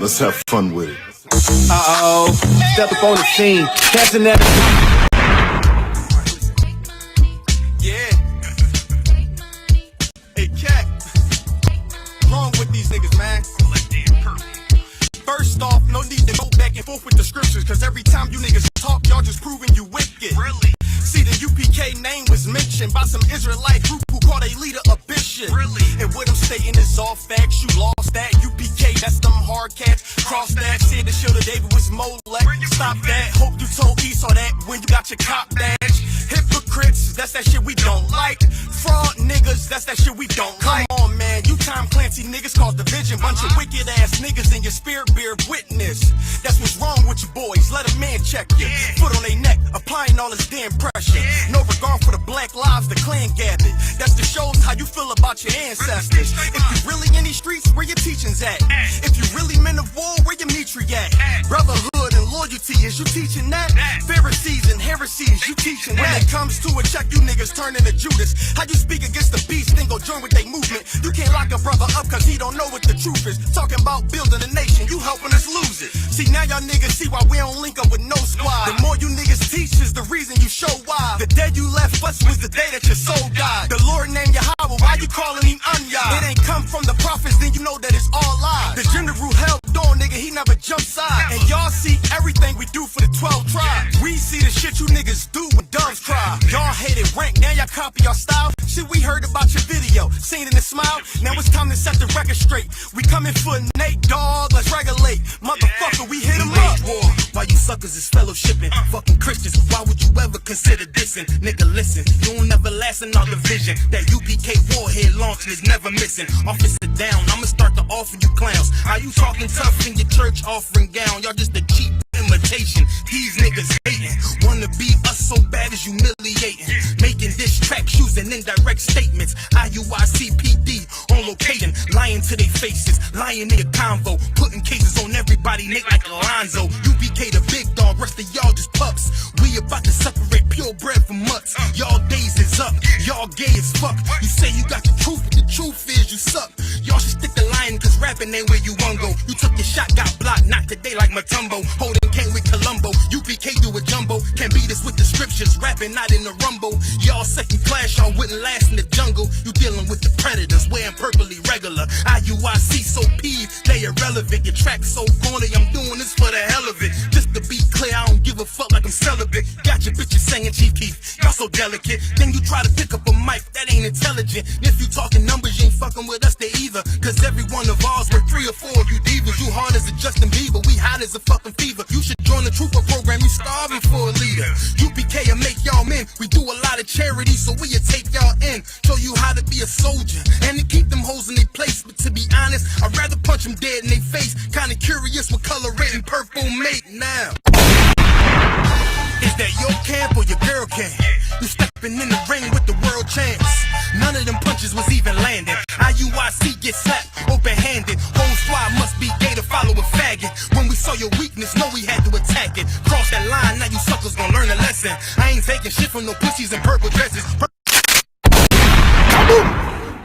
Let's have fun with it. Uh-oh, step up on the scene, catching that. Yeah. Hey, Cat. Wrong with these niggas, man. First off, no need to go back and forth with the scriptures, cause every time you niggas talk, y'all just proving you wicked. Really? See, the UPK name was mentioned by some Israelite group who called a leader a bishop. Really? And what I'm stating is all facts. You lost that. UPK, that's them hard cats. Cross that. Said the shoulder David was Molech. Stop that. Hope you told Esau that when you got your cop badge. Hypocrites, that's that shit we don't like. Fraud niggas, that's that shit we don't like. Come on, man. You Tom Clancy niggas cause division. Bunch of wicked ass niggas in your spirit bear witness. That's what's wrong with you boys. Let a man check you. Foot on their neck, applying all his damn pressure. No regard for the black lives the clan gathered. That's the shows how you feel about your ancestors. If you really in these streets, where your teachings at? If you really men of war, where your mitri at? Brotherhood and loyalty, is you teaching that? Pharisees and heresies, you teaching that? When it comes to a check, you niggas turn into Judas. How you speak against the beast, then go join with they movement? You can't lock a brother up cause he don't know what the truth is. Talking about building a nation, you helping us lose it. See, now y'all niggas see why we don't link up with no squad. The more you niggas teach is the reason you show why. The day you left us was the day that your soul died. The Lord named Yahweh, why you calling him Unyah? It ain't come from the prophets, then you know that it's all lies. The general held on, nigga, he never jumped side. And y'all see everything we do for the 12 tribes. We see the shit you niggas do when doves cry. Y'all hated rank, now y'all copy our style. Shit, we heard about your video, seen in the smile. Now it's time to set the record straight. We coming for Nate, dog, let's regulate. Motherfucker, we hit him up. Why you suckers is fellowshipping? Fucking Christians, why would you ever consider dissing? Nigga, listen, you don't never last in our division. That UPK warhead launching is never missing. Officer down, I'ma start to offer you clowns. How you talking tough in your church offering gown? Y'all just a cheap imitation. These niggas hating, wanna be us so bad as humiliating. Making diss tracks using indirect statements. IUICPD on location, lying to their faces, lying in your convo, putting cases on everybody, Nick like Alonzo. UPK the big dog, rest of y'all just pups. We about to separate pure bread from mutts. Y'all days is up, y'all gay as fuck. You say you got the truth, but the truth is you suck. Y'all should stick to lying, cause rapping ain't where you wanna go. You took your shot, got blocked, not today like Matumbo. Holding came with Columbo, UPK do a jumbo. Can't beat us with the scriptures, rapping not in the rumble. Y'all second class, y'all wouldn't last in the jungle. You dealing with the predators, wearing purpley regular. IUIC so peeved, they irrelevant. Your track so corny, I'm doing this for the hell of it. Just to be clear, I don't give a fuck like I'm celibate. Got your bitches singing Chief Keef, y'all so delicate. Then you try to pick up a mic, that ain't intelligent. If you talking numbers, you ain't fucking with us, they either. Cause every one of ours were 3 or 4 of you divas. You hard as a Justin Bieber, we hot as a fucking fever. You should join the Trooper program, you starving for a leader. UPK will make y'all men. We do a lot of charity, so we'll take y'all in. Show you how to be a soldier, and to keep them hoes in their place. But to be honest, I'd rather punch them dead in their face. Kinda curious what color red and purple make now. Is that your camp or your girl camp? You stepping in the ring with the world champs. None of them punches was even landing. IUIC get slapped open-handed. Whole squad must be gay to follow a faggot. When we saw your weakness, know we had to attack it. Cross that line, now you suckers gon' learn a lesson. I ain't taking shit from no pussies in purple dresses. Kaboom!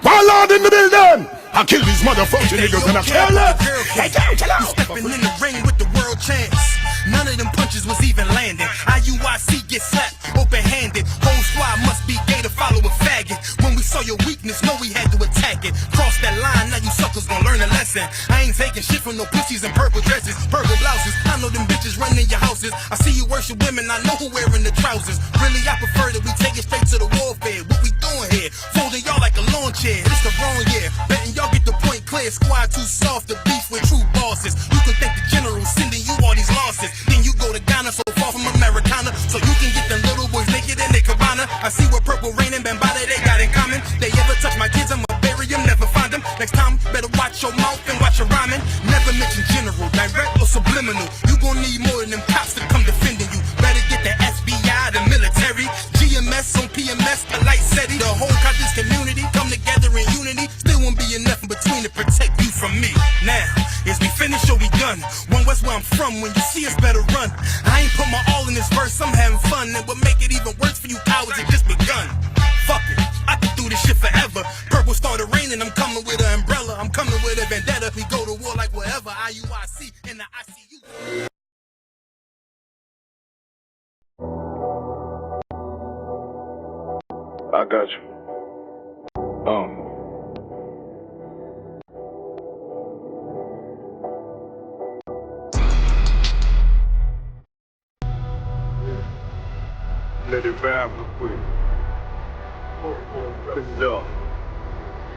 Warlord in the building! I kill these motherfucking niggas and I kill them! Hey, chill out! You stepping in the ring with the world champs. None of them punches was even landing. IUIC get slapped open-handed. Whole squad must be gay to follow a faggot. When we saw your weakness, know we had to attack it. Cross that line, now you suckers gon' learn a lesson. I ain't taking shit from no pussies in purple dresses, purple blouses. I know them bitches running your houses. I see you worship women, I know who wearing the trousers. Really, I prefer that we take it straight to the warfare. What we doing here? Folding y'all like a lawn chair. It's the wrong year. Betting y'all get the point clear. Squad too soft to beef with true bosses. You can thank the general sending you all these losses. Then you go to Ghana, so far from Americana, so you can get them little boys naked in their cabana. I see what Purple Rain and Bambada they got in common. They ever touch my kids, I'ma bury them, never find them. Next time, better watch your mouth and watch your rhyming. Never mention general, direct or subliminal. You gon' need more than them cops to come defending you. Better get the FBI, the military, GMS on PMS, polite SETI. The whole conscious community come together in unity. Still won't be enough in between to protect you from me. Now, is we finished or we done? One West where I'm from, when you see us better run. I ain't put my all in this verse, I'm having fun. And what make it even worse for you cowards, it just begun. Fuck it, I can do this shit forever. Purple started raining, I'm coming with an umbrella. I'm coming with a vendetta, we go to war like whatever. IUIC I got you. Let it vibe real quick.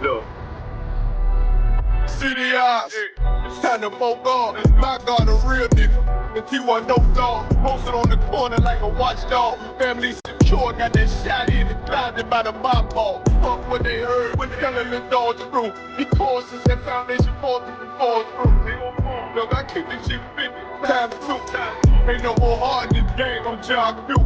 Look. City eyes, it's time to move on. My God, a real nigga. If he want no dog, posted on the corner like a watchdog. Family secure, got that shot in it, blinded by the mob ball. Fuck what they heard when telling the dogs through. Because it's that foundation forces and falls through. Look, I keep this shit 50 times 2. Ain't no more heart in this game, I'm John Duke.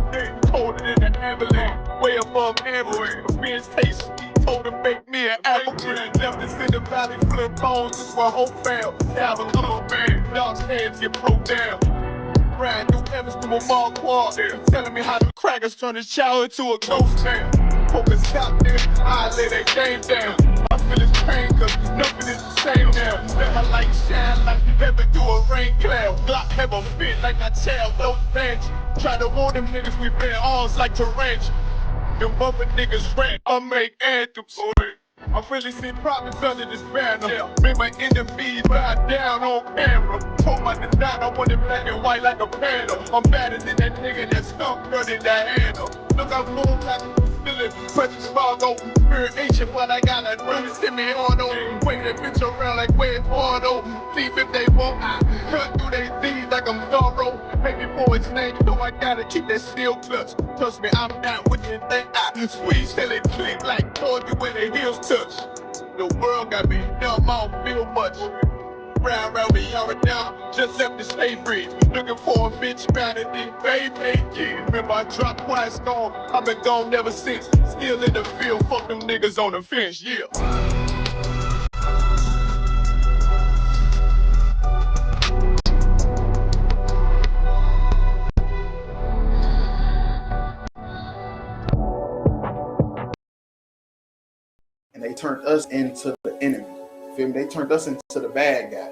Colder than the avalanche, way above average. For being tasty, told him make me an applicant. Left us in the valley full of bones, this where hope fell. Have a little man, dog's hands get broke down. Brand new Evans from a mall quad. Telling me how the crackers turn his shower into a ghost town. Hope it stop there, I lay that game down. I feel his pain cause nothing is the same now. Let my light shine like pepper through a rain cloud. Glock have a fit like my child, those bench. Try to warn them niggas we been arms like tarantula. Them bumper niggas rap, I make anthems. I really see problems under this banner. Make my enemies bow down on camera. Told my design I want it black and white like a panda. I'm better than that nigga that stunk dirty that handle. Look, I'm moving like a feeling, precious Fargo. Very ancient, but I got a really send me on over. Wave that bitch around like where Pardo. Leave if they won't, I cut through they Z's like I'm Zorro. Baby boy's name, so I gotta keep that steel clutch. Trust me, I'm not with the thing. I squeeze till it click like told you when the heels touch. The world got me numb, I don't feel much. Round me already now, just left the state bridge. Looking for a bitch better than baby. Yeah, remember I dropped twice gone, I've been gone ever since. Still in the field, fuck them niggas on the fence, yeah. And they turned us into the enemy. Feel me? They turned us into the bad guy.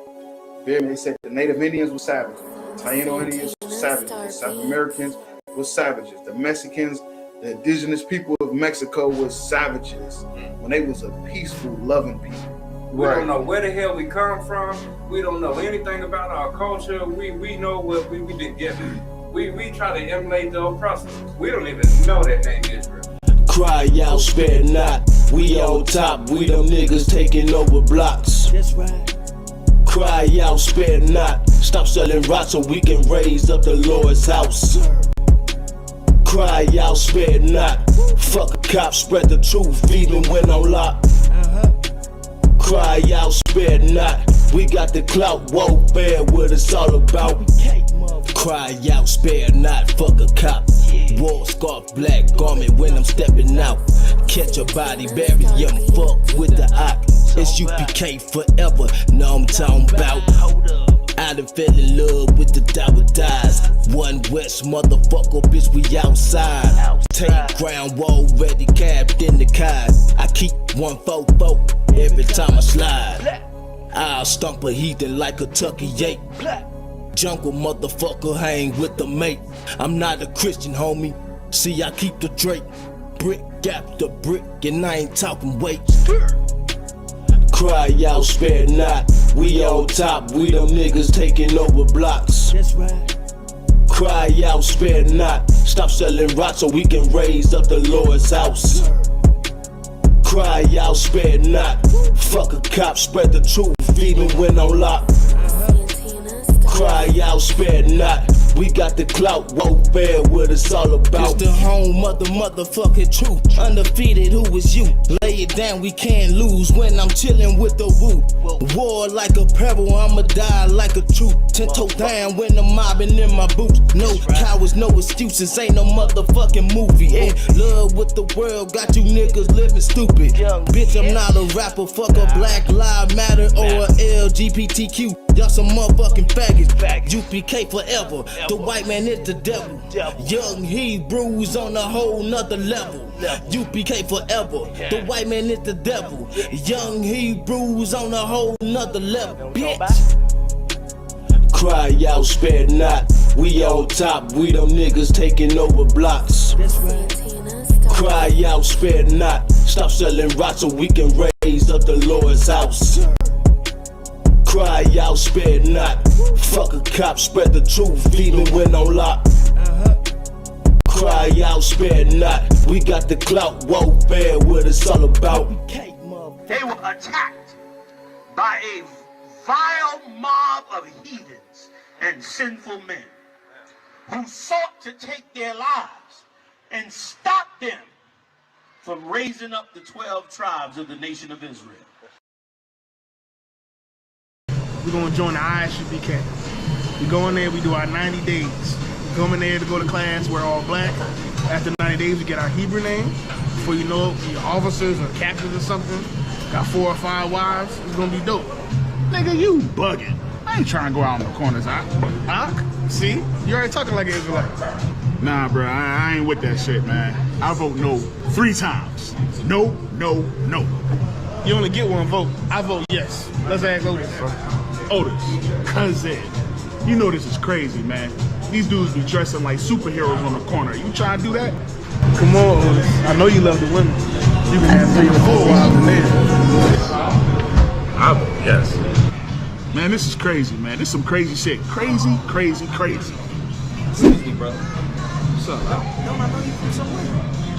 Feel me? They said the Native Indians were savages. The Taino Indians were savages. The South Americans were savages. The Mexicans, the indigenous people of Mexico were savages. When they was a peaceful, loving people. We don't know where the hell we come from. We don't know anything about our culture. We know what we did get. We try to emulate the oppressors. We don't even know that name Israel. Cry out, spare not. We on top, we them niggas taking over blocks. That's right. Cry out, spare not. Stop selling rocks so we can raise up the Lord's house. Cry out, spare not. Fuck a cop, spread the truth even when I'm locked. Cry out, spare not. We got the clout, warfare, what it's all about. Cry out, spare not. Fuck a cop. War scarf, black garment when I'm stepping out. Catch a body, bury him, fuck with the ock. It's UPK forever, know I'm talking about. I done fell in love with the Dow dies. One West motherfucker, bitch, we outside. Take ground, wall ready, cabbed in the car. I keep 144 every time I slide. I'll stomp a heathen like a Tucky Yate. Jungle motherfucker, hang with the mate. I'm not a Christian, homie. See, I keep the Drake. Brick after brick, and I ain't talking weight. Cry out, spare not. We on top, we them niggas taking over blocks. That's right. Cry out, spare not. Stop selling rocks so we can raise up the Lord's house. Cry out, spare not. Fuck a cop, spread the truth even when I'm locked. Cry out, spare not. We got the clout, warfare, what it's all about. It's the home of the motherfucking truth. Undefeated, who is you? Lay it down, we can't lose when I'm chilling with the woo. War like a peril, I'ma die like a truth. 10 toe down when I'm mobbing in my boots. No cowards, no excuses, ain't no motherfucking movie. And love with the world, got you niggas living stupid. Bitch, I'm not a rapper, fuck a Black Lives Matter or a LGBTQ. Y'all some motherfucking faggots. UPK forever. The white man is the devil. Young Hebrews on a whole nother level. UPK forever. The white man is the devil. Young Hebrews on a whole nother level. Bitch. Cry out, spare not. We on top, we them niggas taking over blocks. Cry out, spare not. Stop selling rocks so we can raise up the Lord's house. Cry out, spare not. Fuck a cop, spread the truth, even when on lock. Cry out, spare not. We got the clout, warfare, what it's all about. They were attacked by a vile mob of heathens and sinful men who sought to take their lives and stop them from raising up the 12 tribes of the nation of Israel. We're going to join the ISUPK. We go in there, we do our 90 days. We come in there to go to class, we're all black. After 90 days, we get our Hebrew name. Before you know it, your officers or captains or something. Got 4 or 5 wives. It's going to be dope. Nigga, you bugging. I ain't trying to go out in the corners, huh? See? You already talking like an Israelite. Nah, bro, I ain't with that shit, man. I vote no 3 times. No, no, no. You only get 1 vote. I vote yes. Let's ask Otis. Otis, cousin, you know this is crazy, man. These dudes be dressing like superheroes on the corner. You trying to do that? Come on, Otis. I know you love the women. You can have 3 or 4 wives in there. I vote yes. Man, this is crazy, man. This is some crazy shit. Crazy, crazy, crazy. Excuse me, brother. What's up? Don't I know you from somewhere?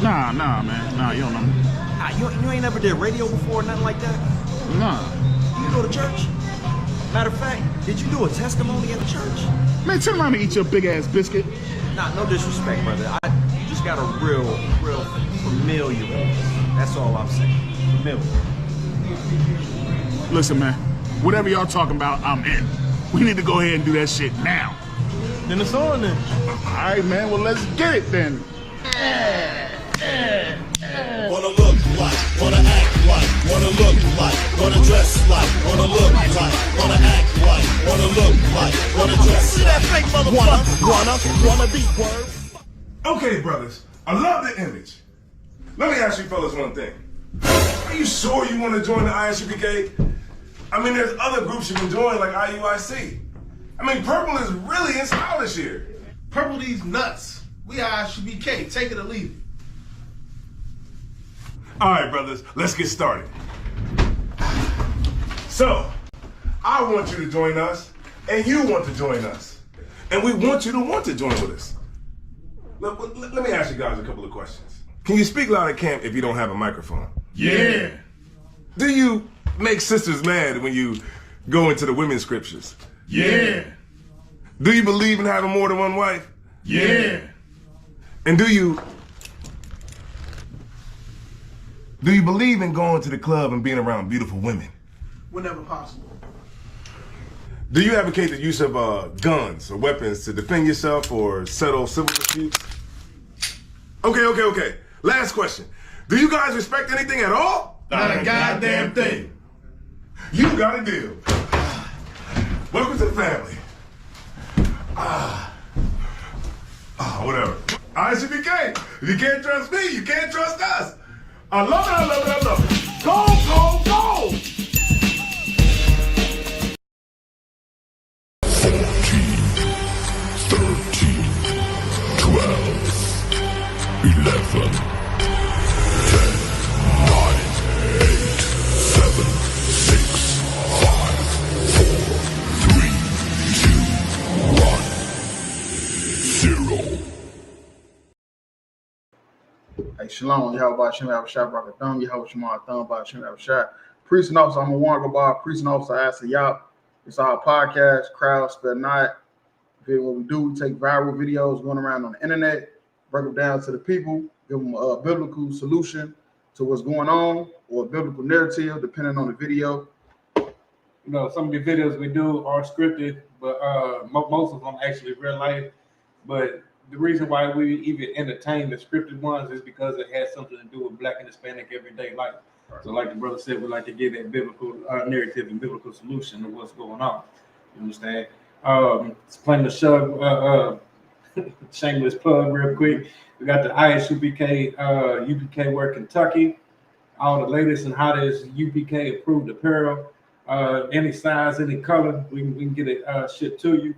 Nah, man. Nah, you don't know me. You ain't never did radio before, nothing like that? Nah. You go to church? Matter of fact, did you do a testimony at the church? Man, turn around and eat your big ass biscuit. Nah, no disrespect, brother. You just got a real familiar voice. That's all I'm saying. Familiar. Listen, man. Whatever y'all talking about, I'm in. We need to go ahead and do that shit now. Then it's on then. All right, man. Well, let's get it then. Wanna look like, wanna act like, wanna look like, wanna dress like, wanna look like, wanna act like, wanna look like, wanna dress like. See that fake motherfucker? Wanna be word. Okay, brothers, I love the image. Let me ask you fellas one thing. Are you sure you want to join the ISUPK? I mean, there's other groups you can join like IUIC. I mean, purple is really in style this year. Purple these nuts. We ISUPK. Take it or leave it. All right, brothers, let's get started. So, I want you to join us, and you want to join us. And we want you to want to join with us. Let me ask you guys a couple of questions. Can you speak loud at camp if you don't have a microphone? Yeah. Do you make sisters mad when you go into the women's scriptures? Yeah. Do you believe in having more than one wife? Yeah. And do you believe in going to the club and being around beautiful women? Whenever possible. Do you advocate the use of guns or weapons to defend yourself or settle civil disputes? Okay. Last question. Do you guys respect anything at all? Not a goddamn thing. You got a deal. Welcome to the family. Whatever. ISUPK. If you can't trust me, you can't trust us. I love it. Go, go, go! 14, 13, 12, 11, 10, 9, 8, 7, 6, 5, 4, 3, 2, 1, 0. Hey, Shalom, Yahweh Shem Shah Brakatham, Yahweh Shema Thumb by Shem Shah. Priest and officer, I'm a warrant by priest and officer, I ask a Yap. It's our podcast, Crowd Spell Not. What we do, we take viral videos going around on the internet, break them down to the people, give them a biblical solution to what's going on, or a biblical narrative, depending on the video. You know, some of the videos we do are scripted, but most of them actually real life. But the reason why we even entertain the scripted ones is because it has something to do with Black and Hispanic everyday life. So like the brother said, we like to give that biblical narrative and biblical solution to what's going on. You understand? It's playing the show, shameless plug real quick. We got the ISUPK, UPK Wear Kentucky, all the latest and hottest UPK approved apparel, any size, any color, we can get it shipped to you.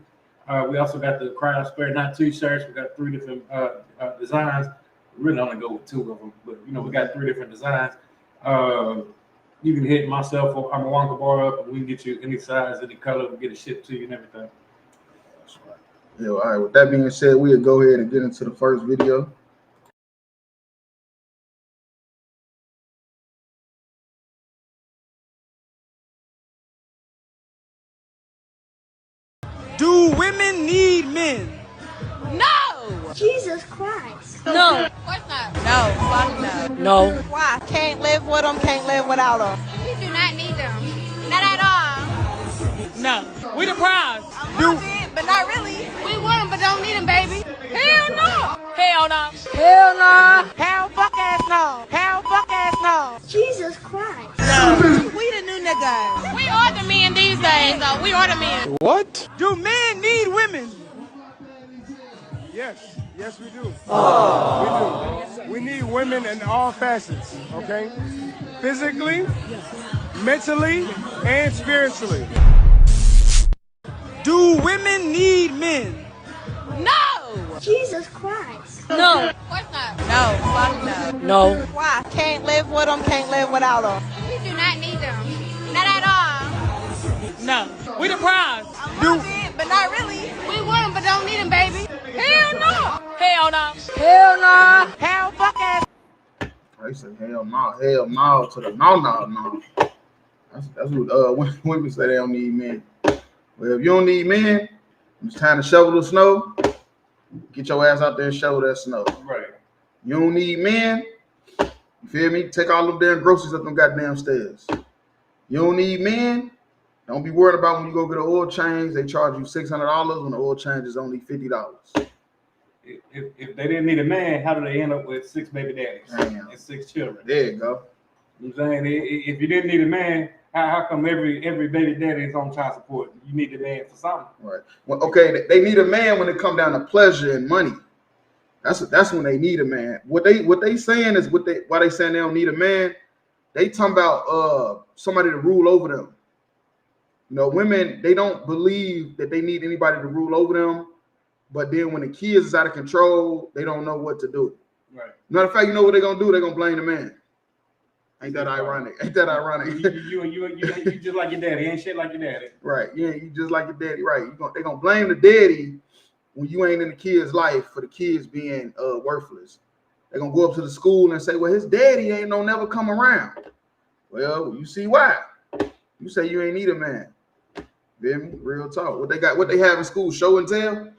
We also got the Crowd Spare Not t-shirts. We got 3 different designs. really only go with 2 of them, but you know we got 3 different designs. You can hit myself or I'm a Wonka bar up, and we can get you any size, any color, we get it shipped to you and everything. That's right. Yeah, all right. With that being said, we'll go ahead and get into the first video. Do women need men? No! Jesus Christ. No. Of course not. No. Fuck no. No. Why? Can't live with them, can't live without them. We do not need them. Not at all. No. We the prize. A little bit, but not really. We want them, but don't need them, baby. Hell no. Hell no. Hell no. Hell fuck ass no. Hell fuck ass no. Jesus Christ. We the new niggas. We are the men these days, though. We are the men. What? Do men need women? Yes, yes we do. We do. We need women in all facets, okay? Physically, mentally, and spiritually. Do women need men? No. Jesus Christ. No. Of course not. No. Fuck no. No. Why? Can't live with them, can't live without them. We do not need them. Not at all. No. We the prize. A little bit, but not really. We want them, but don't need them, baby. Hell no. Hell no. Hell no. Hell fuck ass. They say hell no to the no. That's what women say they don't need men. Well, if you don't need men, it's time to shovel the snow. Get your ass out there and shovel that snow. Right. You don't need men. You feel me? Take all them damn groceries up them goddamn stairs. You don't need men. Don't be worried about when you go get an oil change. They charge you $600 when the oil change is only $50. If they didn't need a man, how do they end up with 6 baby daddies and 6 children? There you go. You know what I'm saying? If you didn't need a man, how come every baby daddy is on child support? You need a man for something. Right. Well, okay, they need a man when it come down to pleasure and money. That's when they need a man. What they saying is why they saying they don't need a man. They talking about somebody to rule over them. You know, women, they don't believe that they need anybody to rule over them. But then when the kids is out of control, they don't know what to do. Right. Matter of fact, you know what they're gonna do? They're gonna blame the man. Ain't that ironic? Ain't that ironic? You just like your daddy. Ain't shit like your daddy. Right. Yeah, you just like your daddy. Right. They're gonna blame the daddy when you ain't in the kid's life for the kids being worthless. They're gonna go up to the school and say, well, his daddy ain't never come around. Well, you see why. You say you ain't need a man. Feel me? Real talk. What they have in school, show and tell.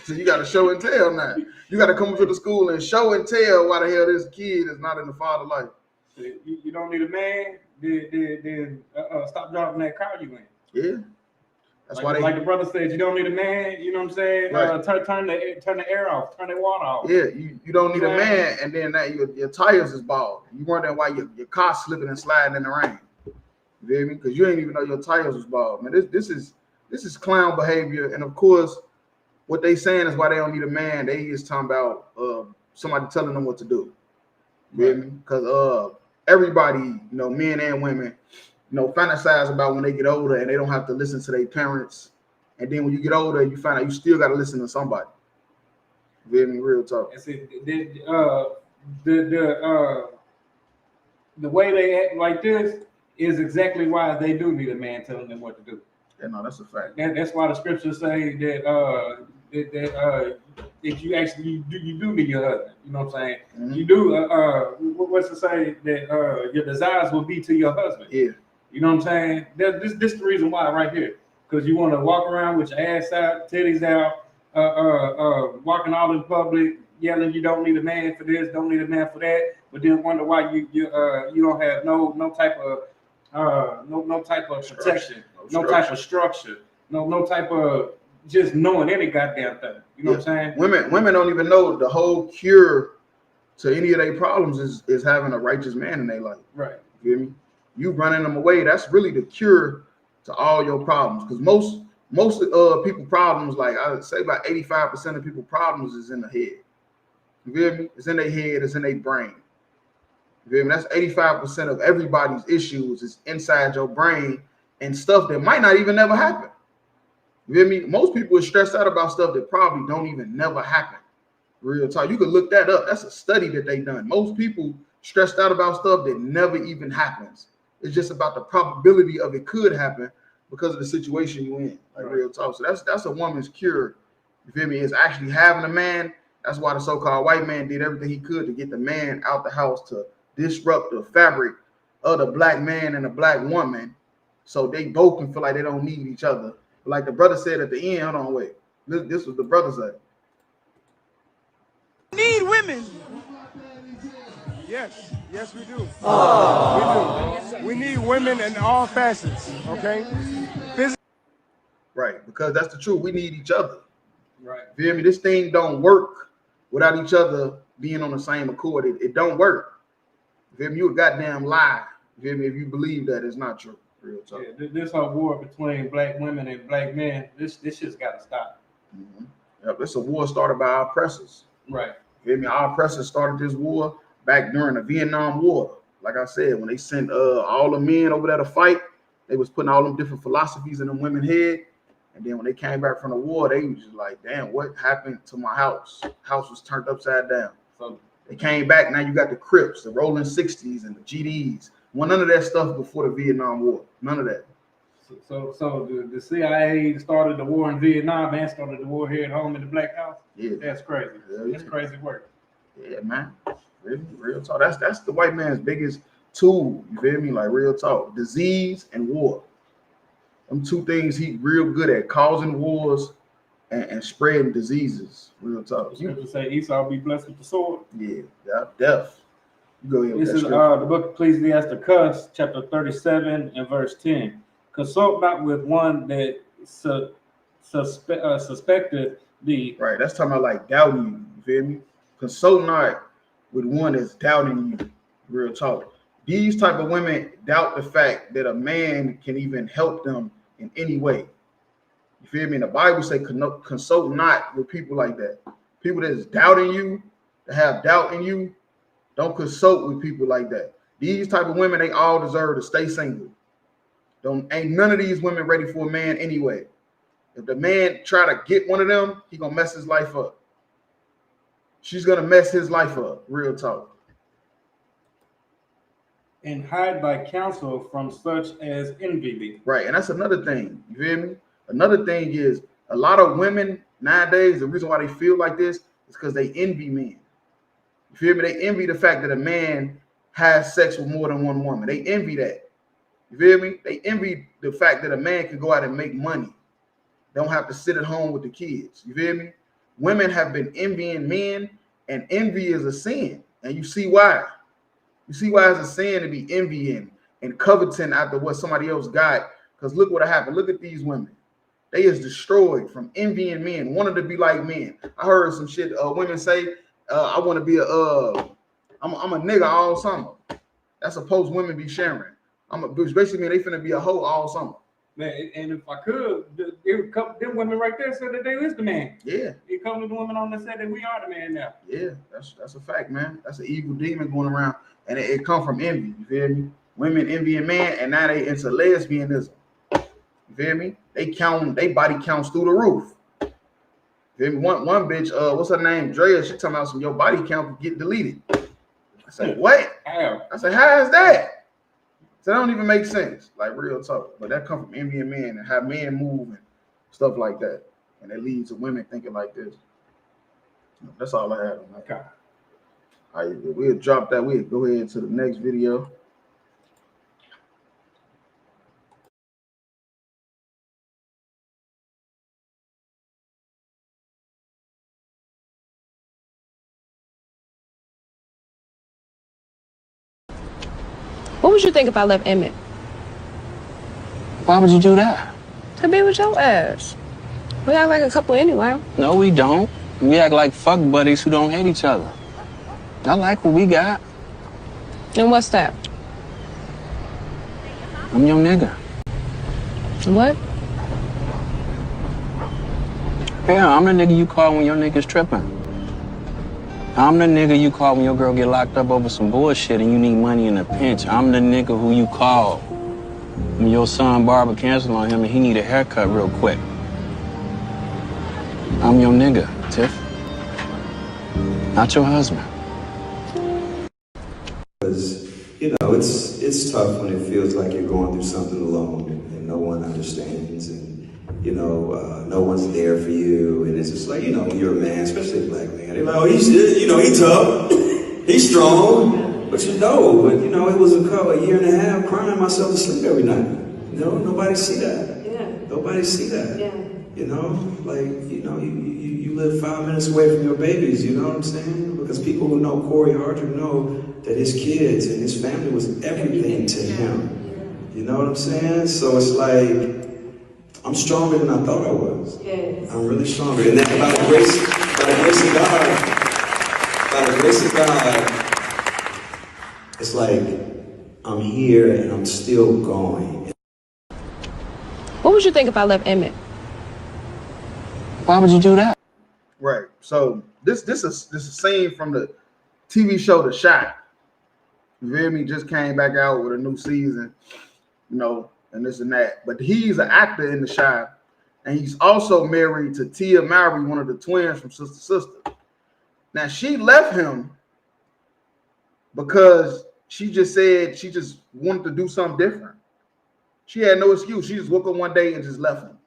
So you got to show and tell now. You got to come to the school and show and tell why the hell this kid is not in the father's life. You don't need a man, then stop driving that car you in. Yeah. That's like, why the brother said, you don't need a man, you know what I'm saying? Right. Turn the air off, turn the water off. Yeah, you don't need a man, and then that your tires is bald. You wondering why your car's slipping and sliding in the rain. You feel me? Because you ain't even know your tires was bald. Man, this is clown behavior, and of course, what they saying is why they don't need a man. They is talking about somebody telling them what to do. You feel me? Because everybody, you know, men and women, you know, fantasize about when they get older and they don't have to listen to their parents. And then when you get older, you find out you still got to listen to somebody. You feel me? Real talk. And see, the way they act like this is exactly why they do need a man telling them what to do. Yeah, no, that's a fact. That's why the scriptures say that if you actually you do need your husband. You know what I'm saying? Mm-hmm. You do. What's to say that your desires will be to your husband? Yeah. You know what I'm saying? This is the reason why right here. Because you want to walk around with your ass out, titties out, walking all in public, yelling you don't need a man for this, don't need a man for that, but then wonder why you don't have no type of protection, no type of structure, no type of just knowing any goddamn thing. You know what I'm saying? Women don't even know the whole cure to any of their problems is having a righteous man in their life. Right. You feel me? You running them away, that's really the cure to all your problems. Because most people problems, like I would say about 85% of people problems is in the head. You feel me? It's in their head, it's in their brain. You feel me? That's 85% of everybody's issues is inside your brain and stuff that might not even never happen. You feel me? Most people are stressed out about stuff that probably don't even never happen. Real talk. You can look that up. That's a study that they done. Most people stressed out about stuff that never even happens. It's just about the probability of it could happen because of the situation you're in. Like real talk. So that's a woman's cure. You feel me? Is actually having a man. That's why the so-called white man did everything he could to get the man out the house to disrupt the fabric of the black man and the black woman, so they both can feel like they don't need each other. But like the brother said at the end, hold on, wait. This was the brother said. Need women. Yes, we do. We do. We need women in all facets, okay? Right, because that's the truth. We need each other. Right. You feel me? This thing don't work without each other being on the same accord. It don't work. You feel me? You a goddamn lie. You feel me? If you believe that it's not true. Real talk. Yeah, this whole war between black women and black men, this shit's got to stop. Mm-hmm. Yep, it's a war started by our oppressors. Right. You feel me? Our oppressors started this war back during the Vietnam War. Like I said, when they sent all the men over there to fight, they was putting all them different philosophies in them women's head. And then when they came back from the war, they was just like, damn, what happened to my house? House was turned upside down. So they came back. Now you got the Crips, the Rolling 60s, and the GDs. Well, none of that stuff before the Vietnam War. None of that. So the CIA started the war in Vietnam and started the war here at home in the Black House. Yeah, that's crazy. Yeah, that's crazy work. Yeah, man. Real talk. That's the white man's biggest tool. You feel me? Like real talk. Disease and war. Them two things he real good at, causing wars and spreading diseases. Real talk. You say Esau be blessed with the sword. Yeah, death. You go ahead. This is the book of Ecclesiasticus, chapter 37 and verse 10. Consult not with one that suspecteth thee. Right, that's talking about like doubting you. You feel me? Consult not with one that's doubting you. Real talk. These type of women doubt the fact that a man can even help them in any way. You feel me? And the Bible say consult not with people like that. People that's doubting you, that have doubt in you, don't consult with people like that. These type of women, they all deserve to stay single. Ain't none of these women ready for a man anyway. If the man try to get one of them, he gonna mess his life up. She's gonna mess his life up. Real talk. And hide thy counsel from such as envy thee. Right, and that's another thing. You feel me? Another thing is a lot of women nowadays, the reason why they feel like this is because they envy men. You feel me? They envy the fact that a man has sex with more than one woman. They envy that. You feel me? They envy the fact that a man can go out and make money. They don't have to sit at home with the kids. You feel me? Women have been envying men, and envy is a sin. And you see why. You see why it's a sin to be envying and coveting after what somebody else got. Because look what happened. Look at these women. They is destroyed from envying men, wanted to be like men. I heard some shit women say, I want to be I'm a nigga all summer. That's a post women be sharing. Basically they finna be a hoe all summer. Man, and if I could, them women right there said that they is the man. Yeah. You come to the women on that said that we are the man now. Yeah, that's a fact, man. That's an evil demon going around. And it come from envy. You feel me? Women envying man, and now they into lesbianism. You feel me? They body counts through the roof. You feel me? One bitch, what's her name? Drea, she talking about your body count could get deleted. I said, what? How? I said, how is that? So that don't even make sense, like real talk. But that come from envying men and how men move and stuff like that. And it leads to women thinking like this. That's all I had on that. Okay. All right, we'll drop that. We'll go ahead to the next video. What would you think if I left Emmett? Why would you do that? To be with your ass. We act like a couple anyway. No, we don't. We act like fuck buddies who don't hate each other. I like what we got. And what's that? I'm your nigga. What? Yeah, I'm the nigga you call when your nigga's tripping. I'm the nigga you call when your girl get locked up over some bullshit and you need money in a pinch. I'm the nigga who you call when your son barber canceled on him and he need a haircut real quick. I'm your nigga, Tiff. not your husband. Because, you know, it's tough when it feels like you're going through something alone and no one understands and, you know, no one's there for you. And it's just like, you know, when you're a man, especially a black man, they're like, oh, he's tough, he's strong. But you know, it was a year and a half crying myself to sleep every night. You know, nobody see that. Yeah. Nobody see that. Yeah. You know, like, you know, you live 5 minutes away from your babies, you know what I'm saying? Because people who know Corey Hardrick know that his kids and his family was everything to him. You know what I'm saying? So it's like, I'm stronger than I thought I was. Yes. I'm really stronger. And that by the grace of God, it's like, I'm here and I'm still going. What would you think if I left Emmett? Why would you do that? Right. So this is a scene from the TV show The Shot. You feel me? Just came back out with a new season, you know, and this and that. But he's an actor in The Shot, and he's also married to Tia Mowry, one of the twins from Sister Sister. Now she left him because she just said she just wanted to do something different. She had no excuse. She just woke up one day and just left him.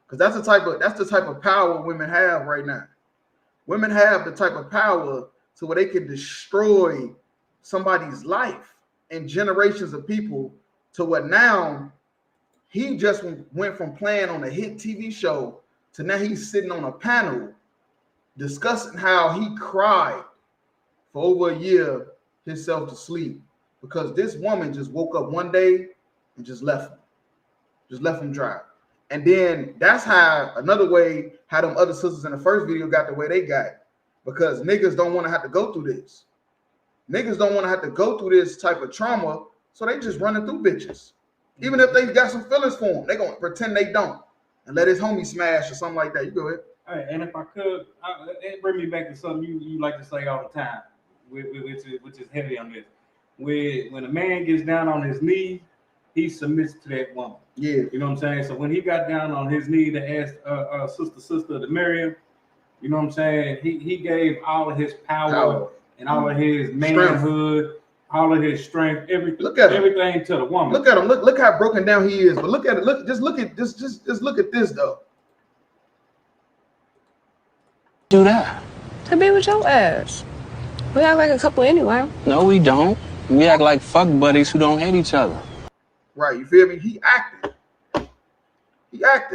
Because that's the type of power women have right now. Women have the type of power to where they can destroy somebody's life and generations of people to what now he just went from playing on a hit TV show to now he's sitting on a panel discussing how he cried for over a year himself to sleep because this woman just woke up one day and just left him dry. And then that's how another way how them other sisters in the first video got the way they got, because niggas don't want to have to go through this. Niggas don't want to have to go through this type of trauma, so they just running through bitches. Even if they got some feelings for them, they gonna pretend they don't and let his homie smash or something like that. You go ahead. All right, and if I could, it bring me back to something you like to say all the time, which is heavy on this. When a man gets down on his knees, he submits to that woman. Yeah. You know what I'm saying? So when he got down on his knee to ask sister to marry him, you know what I'm saying? He gave all of his power and all of his manhood, all of his strength, everything to the woman. Look at him. Look how broken down he is. But look at it. Just look at this though. Do that. To be with your ass. We act like a couple anyway. No, we don't. We act like fuck buddies who don't hate each other. Right, you feel me? He acting.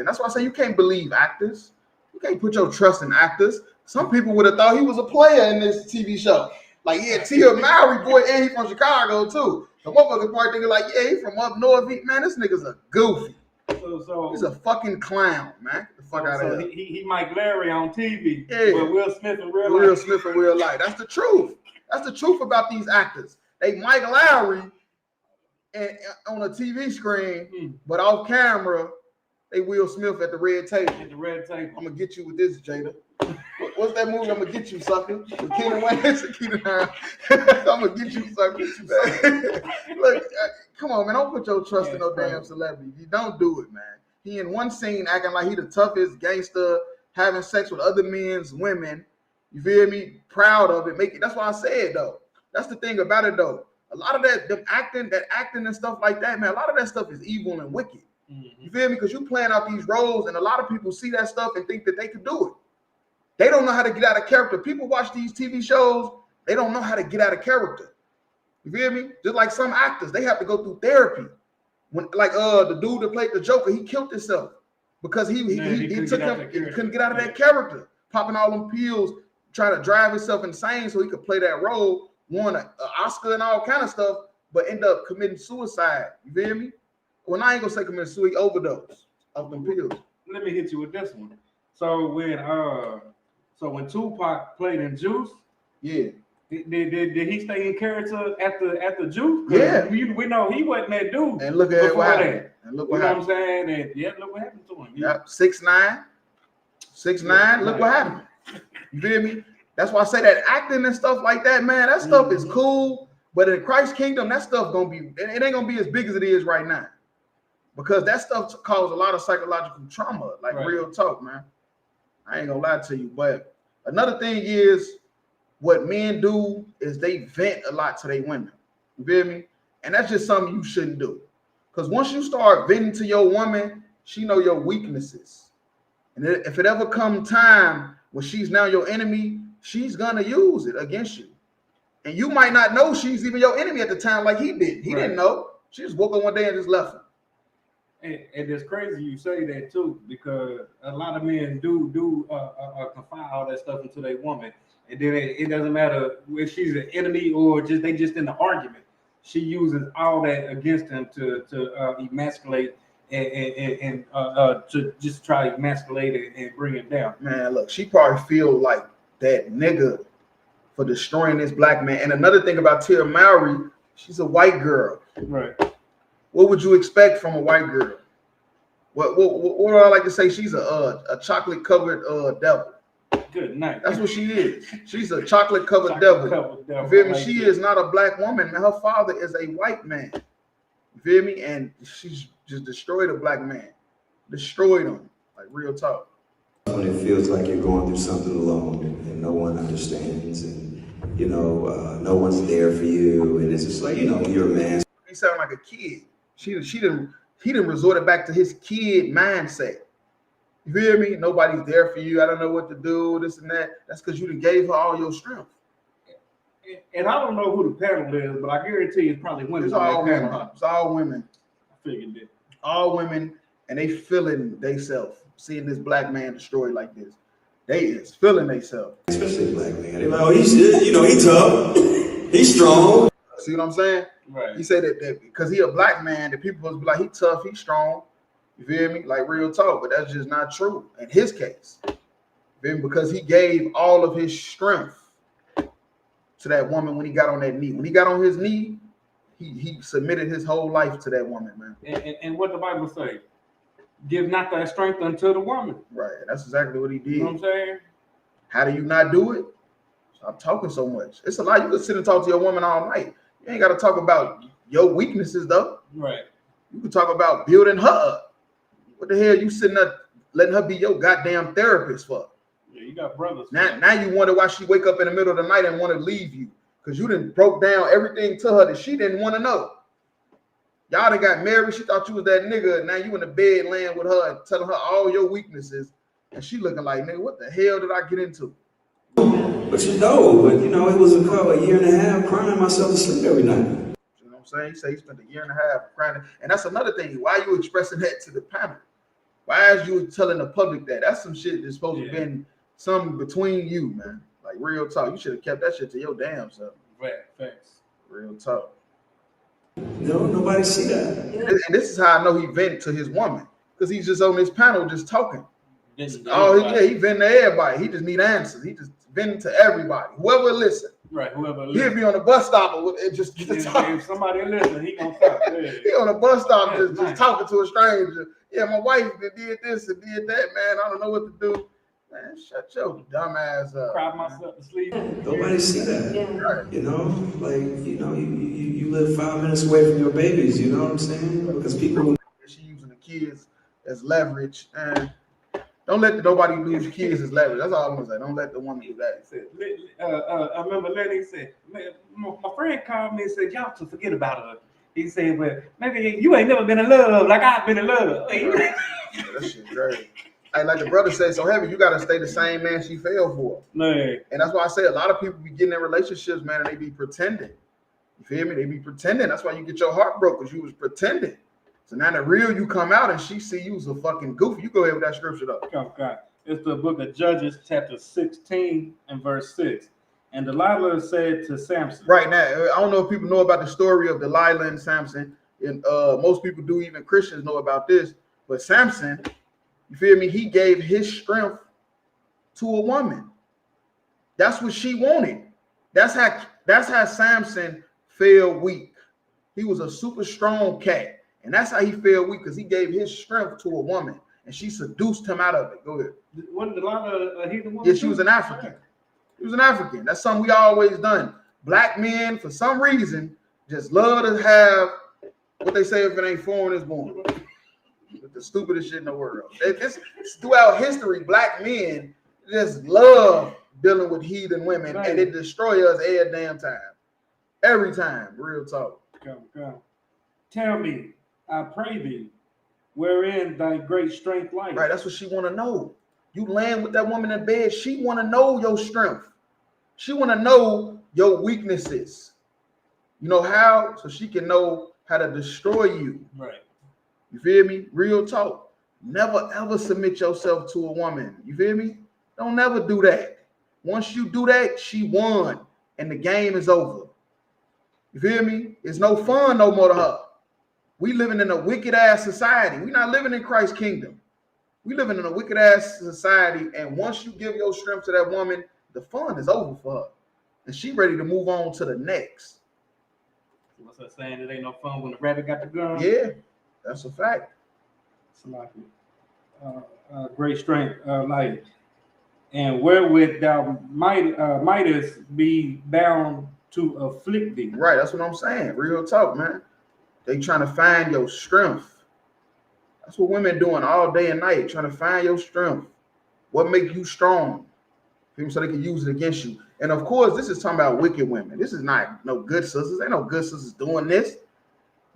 That's why I say you can't believe actors. You can't put your trust in actors. Some people would have thought he was a player in this TV show. Like, yeah, Tia Mowry, boy, and he from Chicago too. The motherfucker part thinking like, yeah, he from up north. Man, this nigga's a goofy. So he's a fucking clown, man. Get the fuck out of here. He Mike Larry on TV, yeah. But Will Smith in real life. Will Smith in real life. That's the truth. That's the truth about these actors. They Mike Lowry and on a TV screen, but off camera, they Will Smith at the red table. At the red table. I'm gonna get you with this, Jada. What's that movie? I'm gonna get you, sucker. With Keenan Wayne, I'm gonna get you, sucker. Look, come on, man. Don't put your trust in no damn celebrity. You don't do it, man. He in one scene acting like he the toughest gangster, having sex with other men's women. You feel me? Proud of it. That's why I said though. That's the thing about it though. A lot of that acting and stuff like that, man. A lot of that stuff is evil and wicked. Mm-hmm. You feel me? Because you playing out these roles, and a lot of people see that stuff and think that they could do it. They don't know how to get out of character. People watch these TV shows, they don't know how to get out of character. You feel me? Just like some actors, they have to go through therapy. When like the dude that played the Joker, he killed himself because he couldn't get out of that character, popping all them pills, trying to drive himself insane so he could play that role, won an Oscar and all kind of stuff, but end up committing suicide. You feel me? Well, I ain't gonna say commit suicide, overdose of them pills. Let me hit you with this one. So when Tupac played in Juice, yeah, did he stay in character at the Juice? Yeah, we know he wasn't that dude. And look at what happened. And look what happened. You know what I'm saying? And yeah, look what happened to him. Yep, 6'9", 6'9". Look what happened. You feel me? That's why I say that acting and stuff like that, man. That stuff is cool, but in Christ's kingdom, that stuff gonna be. It ain't gonna be as big as it is right now, because that stuff caused a lot of psychological trauma. Like real talk, man. I ain't gonna lie to you, but another thing is what men do is they vent a lot to their women. You feel me? And that's just something you shouldn't do. Because once you start venting to your woman, she know your weaknesses. And if it ever come time when she's now your enemy, she's gonna use it against you. And you might not know she's even your enemy at the time like he did. He didn't know. She just woke up one day and just left him. And it's crazy you say that too, because a lot of men do confide all that stuff into their woman, and then it doesn't matter if she's an enemy or they just in the argument. She uses all that against him to emasculate and to just try to emasculate and bring him down. Man, look, she probably feel like that nigga for destroying this black man. And another thing about Tia Mowry, she's a white girl. Right. What would you expect from a white girl? What do I like to say? She's a chocolate covered devil. Good night. That's what she is. She's a chocolate covered devil. You feel me? She is not a black woman. Man, her father is a white man. You feel me? And she's just destroyed a black man. Destroyed him. Like real talk. When it feels like you're going through something alone and no one understands, and no one's there for you, and it's just like you're a man. He sounded like a kid. He didn't resort back to his kid mindset. You feel me? Nobody's there for you. I don't know what to do. This and that. That's because you done gave her all your strength. And I don't know who the panel is, but I guarantee you it's probably women. It's all women. It's all women. I figured it. All women, and they feeling theyself seeing this black man destroyed like this. They is feeling theyself. Especially black man. They're like, oh, he's he tough. He's strong. See what I'm saying? Right. He said that because he a black man, the people supposed to be like, he tough, he strong. You feel me? Like real talk, but that's just not true in his case. You feel me? Because he gave all of his strength to that woman when he got on that knee. When he got on his knee, he submitted his whole life to that woman, man. And what the Bible say? Give not thy strength unto the woman. Right. That's exactly what he did. You know what I'm saying? How do you not do it? Stop talking so much. It's a lot. You can sit and talk to your woman all night. You ain't got to talk about your weaknesses, though. Right. You can talk about building her up. What the hell you sitting there letting her be your goddamn therapist for? Yeah, you got brothers. Now you wonder why she wake up in the middle of the night and want to leave you. Because you done broke down everything to her that she didn't want to know. Y'all done got married. She thought you was that nigga. Now you in the bed laying with her and telling her all your weaknesses. And she looking like, nigga, what the hell did I get into? But it was a year and a half crying myself to sleep every night. You know what I'm saying? He said he spent a year and a half crying. And that's another thing. Why are you expressing that to the panel? Why is you telling the public that? That's some shit that's supposed to have been something between you, man. Like real talk. You should have kept that shit to your damn self. Right, thanks. Real talk. No, nobody see that. And this is how I know he vented to his woman. Because he's just on this panel just talking. He venting to everybody. He just need answers. He just venting to everybody. Whoever listen. Right, whoever listen. He'll be on the bus stop or just if somebody listen, he gonna stop. Yeah. He on the bus stop just talking to a stranger. Yeah, my wife did this and did that, man. I don't know what to do. Man, shut your dumb ass up. Cried myself to sleep. Nobody see that. Right. You live 5 minutes away from your babies, you know what I'm saying? Because people she using the kids as leverage, and don't let nobody lose your kids as leverage. That's all I'm gonna say. Don't let the woman do that. I remember Lenny said, my friend called me and said, y'all to forget about her. He said, well, maybe you ain't never been in love like I've been in love. Yeah, that shit great. Hey, like the brother said, so heavy, you gotta stay the same man she fell for. Man. And that's why I say a lot of people be getting in relationships, man, and they be pretending. You feel me? They be pretending. That's why you get your heart broke, because you was pretending. So now the real you come out and she see you as a fucking goofy. You go ahead with that scripture though. Okay. It's the book of Judges, chapter 16 and verse 6. And Delilah said to Samson. Right now, I don't know if people know about the story of Delilah and Samson. And most people do, even Christians know about this. But Samson, you feel me? He gave his strength to a woman. That's what she wanted. That's how Samson fell weak. He was a super strong cat. And that's how he fell weak, because he gave his strength to a woman. And she seduced him out of it. Go ahead. Wasn't Delilah he the woman? Yeah, she was an African. He was an African. That's something we always done. Black men, for some reason, just love to have what they say, if it ain't foreign, it's born. The stupidest shit in the world. It's throughout history, black men just love dealing with heathen women, and it destroy us every damn time. Every time, real talk. Come. Tell me, I pray thee, wherein thy great strength lies. Right, that's what she want to know. You laying with that woman in bed, she want to know your strength. She want to know your weaknesses. You know how? So she can know how to destroy you. Right. You feel me? Real talk. Never ever submit yourself to a woman. You feel me? Don't never do that. Once you do that, she won and the game is over. You feel me? It's no fun no more to her. We living in a wicked ass society. We not living in Christ's kingdom. We living in a wicked ass society, and once you give your strength to that woman, the fun is over for her. And she ready to move on to the next. What's that saying? It ain't no fun when the rabbit got the gun. Yeah, that's a fact. Great strength, light. And wherewith thou mightest be bound to afflict thee. Right, that's what I'm saying. Real talk, man. They trying to find your strength. That's what women doing all day and night, trying to find your strength. What make you strong? So they can use it against you. And of course, this is talking about wicked women. This is not no good sisters. Ain't no good sisters doing this.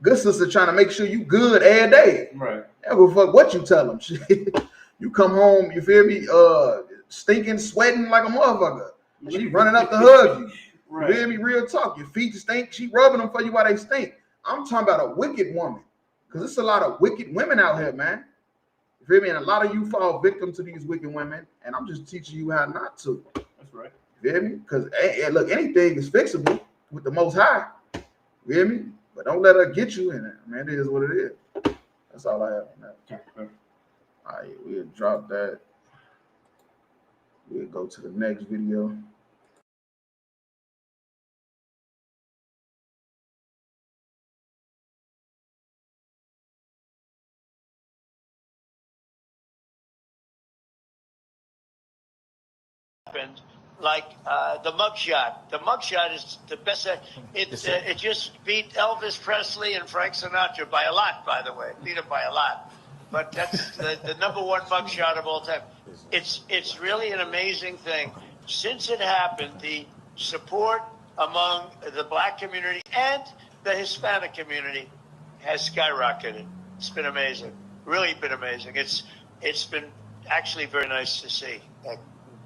Good sisters trying to make sure you good every day. Right. They don't give a fuck what you tell them. You come home, you feel me? Stinking, sweating like a motherfucker. She running up to hug you. Right. You feel me? Real talk. Your feet stink. She rubbing them for you while they stink. I'm talking about a wicked woman. Because there's a lot of wicked women out here, man. You feel me? And a lot of you fall victim to these wicked women. And I'm just teaching you how not to. That's right. You feel me? Because, look, anything is fixable with the Most High. You feel me? But don't let her get you in it. Man, it is what it is. That's all I have on that. Okay. All right, we'll drop that. We'll go to the next video. Like the mugshot. The mugshot is the best. It just beat Elvis Presley and Frank Sinatra by a lot, by the way. Beat him by a lot. But that's the number one mugshot of all time. It's really an amazing thing. Since it happened, the support among the black community and the Hispanic community has skyrocketed. It's been amazing. Really been amazing. It's been actually very nice to see.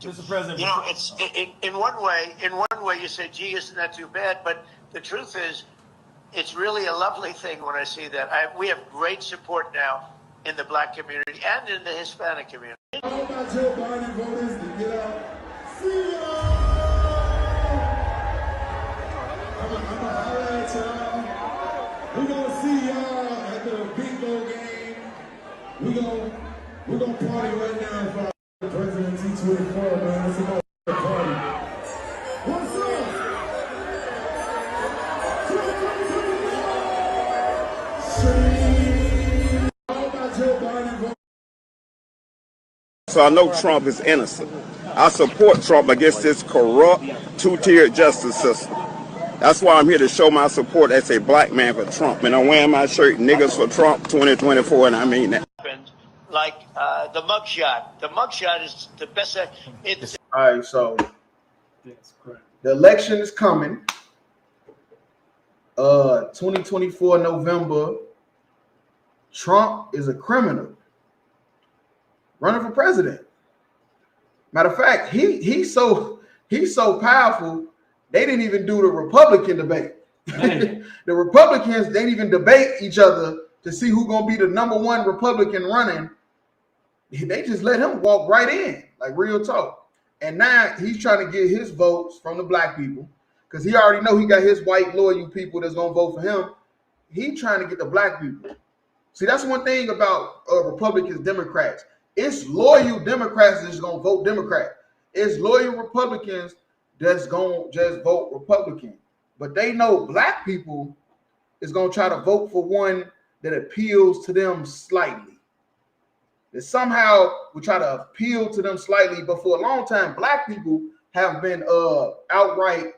Mr. President, you know, it's in one way you say, gee, isn't that too bad? But the truth is, it's really a lovely thing when I see that. We have great support now in the black community and in the Hispanic community. All about Joe Biden voters to get out. See y'all! I'm gonna holler at y'all. We're gonna see y'all at the bingo game. We're gonna party right now for President T24, man. It's about the party. What's up? All about Joe Biden voters. So I know Trump is innocent. I support Trump against this corrupt, two-tiered justice system. That's why I'm here to show my support as a black man for Trump. And I'm wearing my shirt, Niggas for Trump 2024, and I mean that. Like the mugshot. The mugshot is the best. All right, so the election is coming. 2024 November. Trump is a criminal running for president. Matter of fact, he's so powerful. They didn't even do the Republican debate. The Republicans didn't even debate each other to see who's gonna be the number one Republican running. They just let him walk right in, like real talk. And now he's trying to get his votes from the black people because he already know he got his white loyal people that's gonna vote for him. He trying to get the black people. See, that's one thing about Republicans, Democrats. It's loyal Democrats that's gonna vote Democrat. It's loyal Republicans that's gonna just vote Republican. But they know black people is gonna try to vote for one that appeals to them slightly. That somehow we try to appeal to them slightly, but for a long time, black people have been outright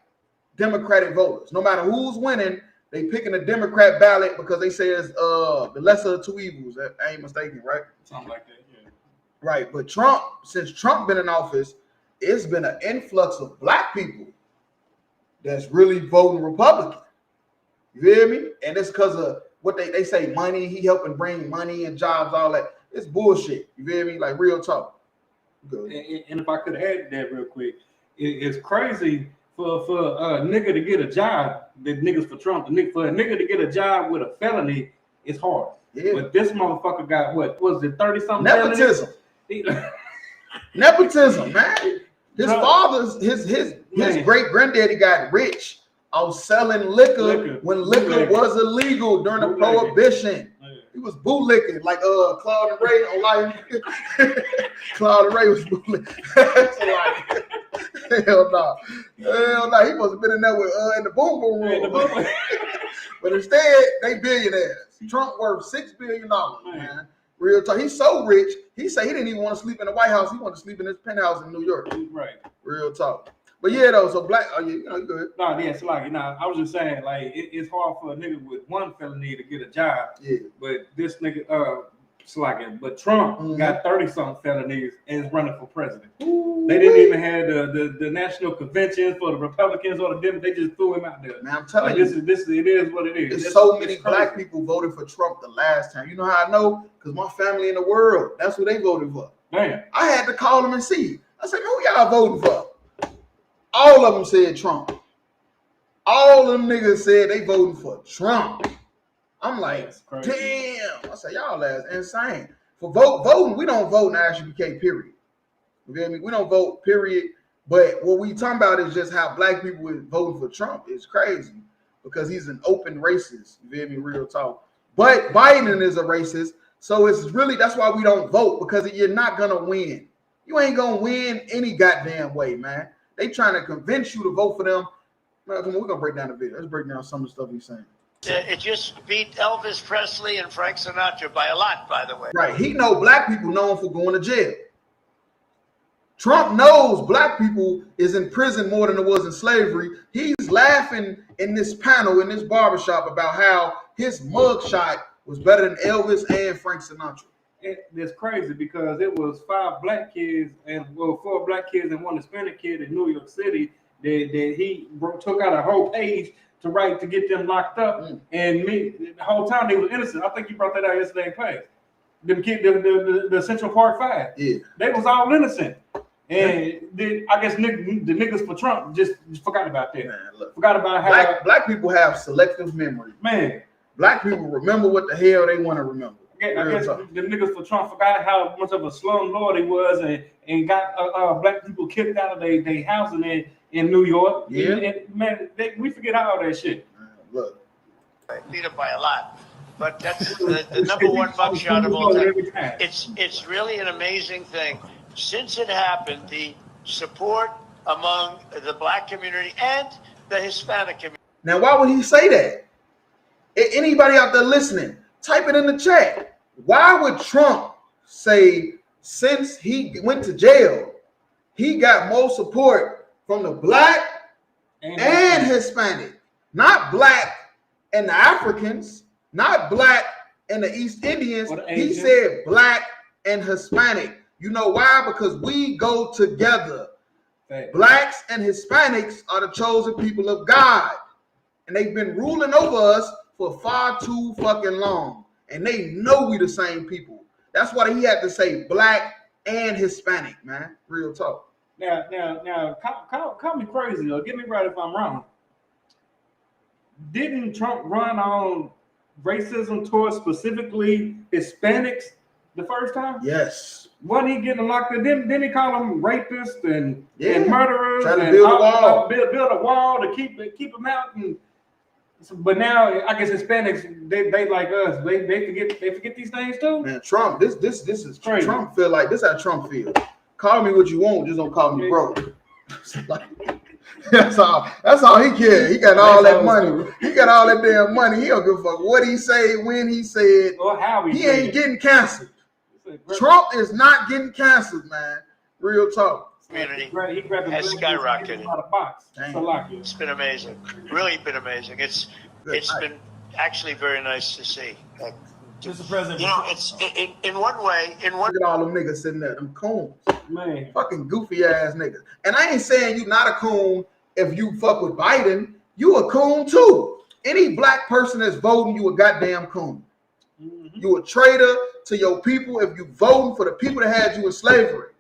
Democratic voters. No matter who's winning, they picking a Democrat ballot because they say it's the lesser of two evils. I ain't mistaken, right? Something like that, yeah. Right, but Trump, since Trump been in office, it's been an influx of black people that's really voting Republican. You hear me? And it's because of what they say money. He helping bring money and jobs, all that. It's bullshit. You hear me? Like real talk. Good. And if I could add that real quick, it's crazy for a nigga to get a job. The niggas for Trump, for a nigga to get a job with a felony, it's hard. Yeah. But this motherfucker got what was it, 30-something? Nepotism. Nepotism, man. His father's his great granddaddy got rich on selling liquor when liquor was illegal during the Prohibition. He was bootlicking like Claude and Ray on Life. Claude and Ray was bootlicking. Hell no. Hell no. He must have been in there with in the boom boom room. But instead, they billionaires. Trump worth $6 billion, man. Real talk. He's so rich. He said he didn't even want to sleep in the White House. He wanted to sleep in his penthouse in New York. Right. Real talk. But yeah, though. So black. Oh, you know, good. No, yeah. It's like I was just saying, like it's hard for a nigga with one felony to get a job. Yeah. But this nigga, it's like it. But Trump got 30-something felonies and is running for president. Ooh, they didn't even have the national convention for the Republicans or the Democrats. They just threw him out there. Man, I'm telling you, this it is what it is. There's so many black people voted for Trump the last time. You know how I know? Because my family in the world, that's who they voted for. Man, I had to call them and see. I said, who y'all voting for? All of them said Trump. All of them niggas said they voting for Trump. I'm like, damn. I said, y'all ass insane. For voting, we don't vote in the ISUPK, period. You feel me? We don't vote, period. But what we talking about is just how black people is voting for Trump. It's crazy because he's an open racist. You feel me? Real talk. But Biden is a racist. So it's really, that's why we don't vote, because you're not going to win. You ain't going to win any goddamn way, man. They trying to convince you to vote for them. Man, come on, we're going to break down the video. Let's break down some of the stuff he's saying. It just beat Elvis Presley and Frank Sinatra by a lot, by the way. Right. He know black people known for going to jail. Trump knows black people is in prison more than it was in slavery. He's laughing in this panel, in this barbershop, about how his mugshot was better than Elvis and Frank Sinatra. It's crazy because it was 4 black kids and 1 Hispanic kid in New York City that he took out a whole page to write to get them locked up. And the whole time they was innocent. I think you brought that out yesterday in class. Them kids, the Central Park 5. Yeah. They was all innocent. And I guess the niggas for Trump just forgot about that. Man, look, forgot about how black people have selective memory. Man, black people remember what the hell they want to remember. I guess the niggas for Trump forgot how much of a slumlord he was and got black people kicked out of their housing in New York. Yeah. And man, we forget all that shit. Look. Beat him by a lot. But that's the number one mugshot of all time. It's really an amazing thing. Since it happened, the support among the black community and the Hispanic community. Now, why would he say that? Anybody out there listening, type it in the chat. Why would Trump say since he went to jail, he got more support from the black and Hispanic? Not black and the Africans, not black and the East Indians. He said black and Hispanic. You know why? Because we go together. Blacks and Hispanics are the chosen people of God. And they've been ruling over us for far too fucking long. And they know we the same people. That's why he had to say black and Hispanic, man. Real talk. Now, call me crazy or get me right if I'm wrong. Didn't Trump run on racism towards specifically Hispanics the first time? Yes. Wasn't he getting locked in? Didn't he call them rapists and murderers? Trying to build a wall. Build a wall to keep them out. But now I guess Hispanics they like us. They forget these things too. Man, Trump, this is crazy. Trump feel like this. How Trump feel. Call me what you want, just don't call me broke. That's all he cares. He got all that money. He got all that damn money. He don't give a fuck what he say, when he said, or how he ain't getting canceled. Trump is not getting canceled, man. Real talk. Community has skyrocketed. It's been amazing. Really been amazing. It's been actually very nice to see. Mr. President, You know, it's in one way. Look at all them niggas sitting there, them coons. Man. Fucking goofy ass niggas. And I ain't saying you not a coon if you fuck with Biden. You a coon too. Any black person that's voting, you a goddamn coon. You a traitor to your people if you voting for the people that had you in slavery.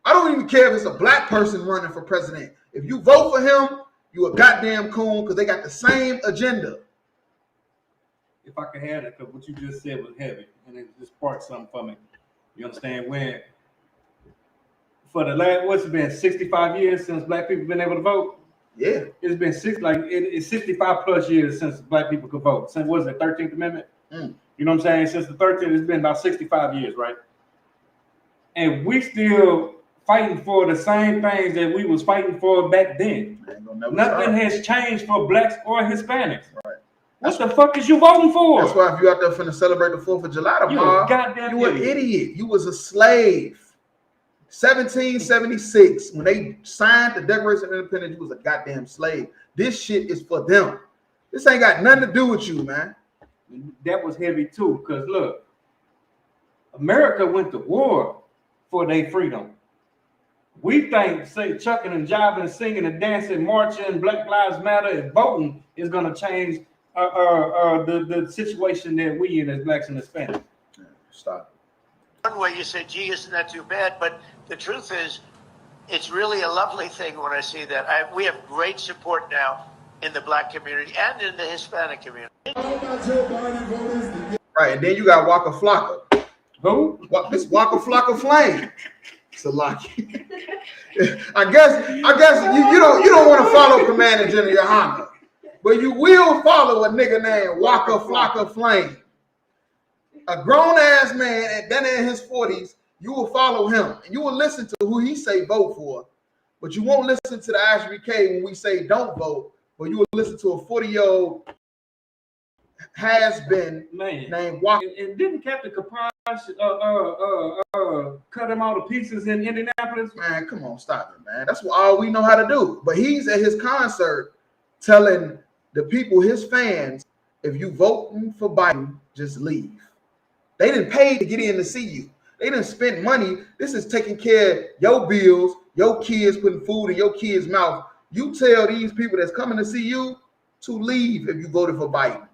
I don't even care if it's a black person running for president. If you vote for him, you a goddamn coon because they got the same agenda. If I could have it, because what you just said was heavy, and it just sparked something for me. You understand? When for the last, what's it been, 65 years since black people been able to vote? Yeah. It's been it's 65 plus years since black people could vote. Since, what is it, 13th Amendment? You know what I'm saying? Since the 13th, it's been about 65 years, right? And we still fighting for the same things that we was fighting for back then. Nothing has changed for blacks or Hispanics. Right. What the fuck is you voting for? That's why if you out there finna celebrate the 4th of July tomorrow, you an idiot. You was a slave. 1776, when they signed the Declaration of Independence, you was a goddamn slave. This shit is for them. This ain't got nothing to do with you, man. That was heavy too, because look, America went to war for their freedom. We think, say, chucking and jiving, singing and dancing, marching, Black Lives Matter, and voting is going to change the situation that we in as blacks and Hispanics. Stop. One way you say, gee, isn't that too bad? But the truth is, it's really a lovely thing when I see that. We have great support now in the black community and in the Hispanic community. Right, and then you got Waka Flocka. Who? This Waka Flocka Flame. Salaki. I guess you don't want to follow Commander General Yohana, but you will follow a nigga named Waka Flocka Flame. A grown ass man, and then in his 40s, you will follow him and you will listen to who he say vote for, but you won't listen to the Ashby K when we say don't vote, but you will listen to a 40-year-old has been named Waka. And didn't Captain Capash cut him all to pieces in Indianapolis? Man, come on, stop it, man. That's all we know how to do. But he's at his concert telling the people, his fans, if you voting for Biden, just leave. They didn't pay to get in to see you. They didn't spend money. This is taking care of your bills, your kids putting food in your kids' mouth. You tell these people that's coming to see you to leave if you voted for Biden.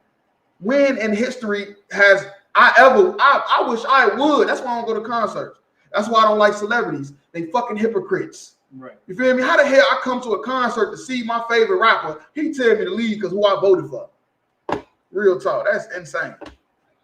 When in history has I wish I would. That's why I don't go to concerts. That's why I don't like celebrities. They fucking hypocrites. Right. You feel me? How the hell I come to a concert to see my favorite rapper? He tell me to leave because who I voted for. Real talk. That's insane.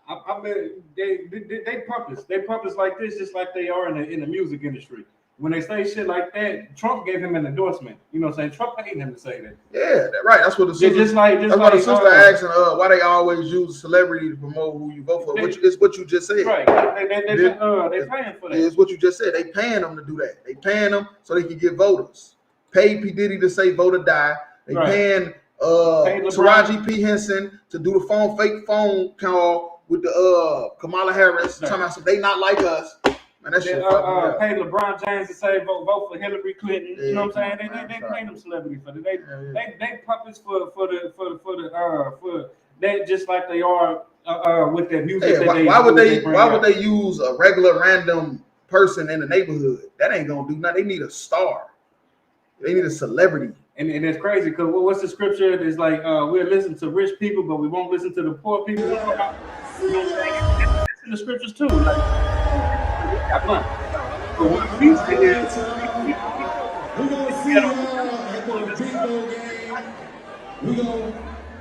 I mean, they purpose like this, just like they are in the music industry. When they say shit like that, Trump gave him an endorsement. You know what I'm saying? Trump paid him to say that. Yeah, right. That's what the sister. That's why the sister asking why they always use celebrity to promote who you vote for. It's what you just said. Right. They paying for that. It's what you just said. They paying them to do that. They paying them so they can get voters. Pay P Diddy to say vote or die. They paying Taraji P Henson to do the fake phone call with the Kamala Harris. Talking about they not like us. Man, that shit pay LeBron James to say vote for Hillary Clinton. You know what I'm saying? They pay them celebrities for that. They puppets for that, just like they are with their music. Why would they use a regular random person in the neighborhood? That ain't gonna do nothing. They need a star. They need a celebrity. And it's crazy because what's the scripture? It's like we'll listen to rich people, but we won't listen to the poor people. You know what I'm saying? That's in the scriptures too. We're gonna see y'all at the bingo game.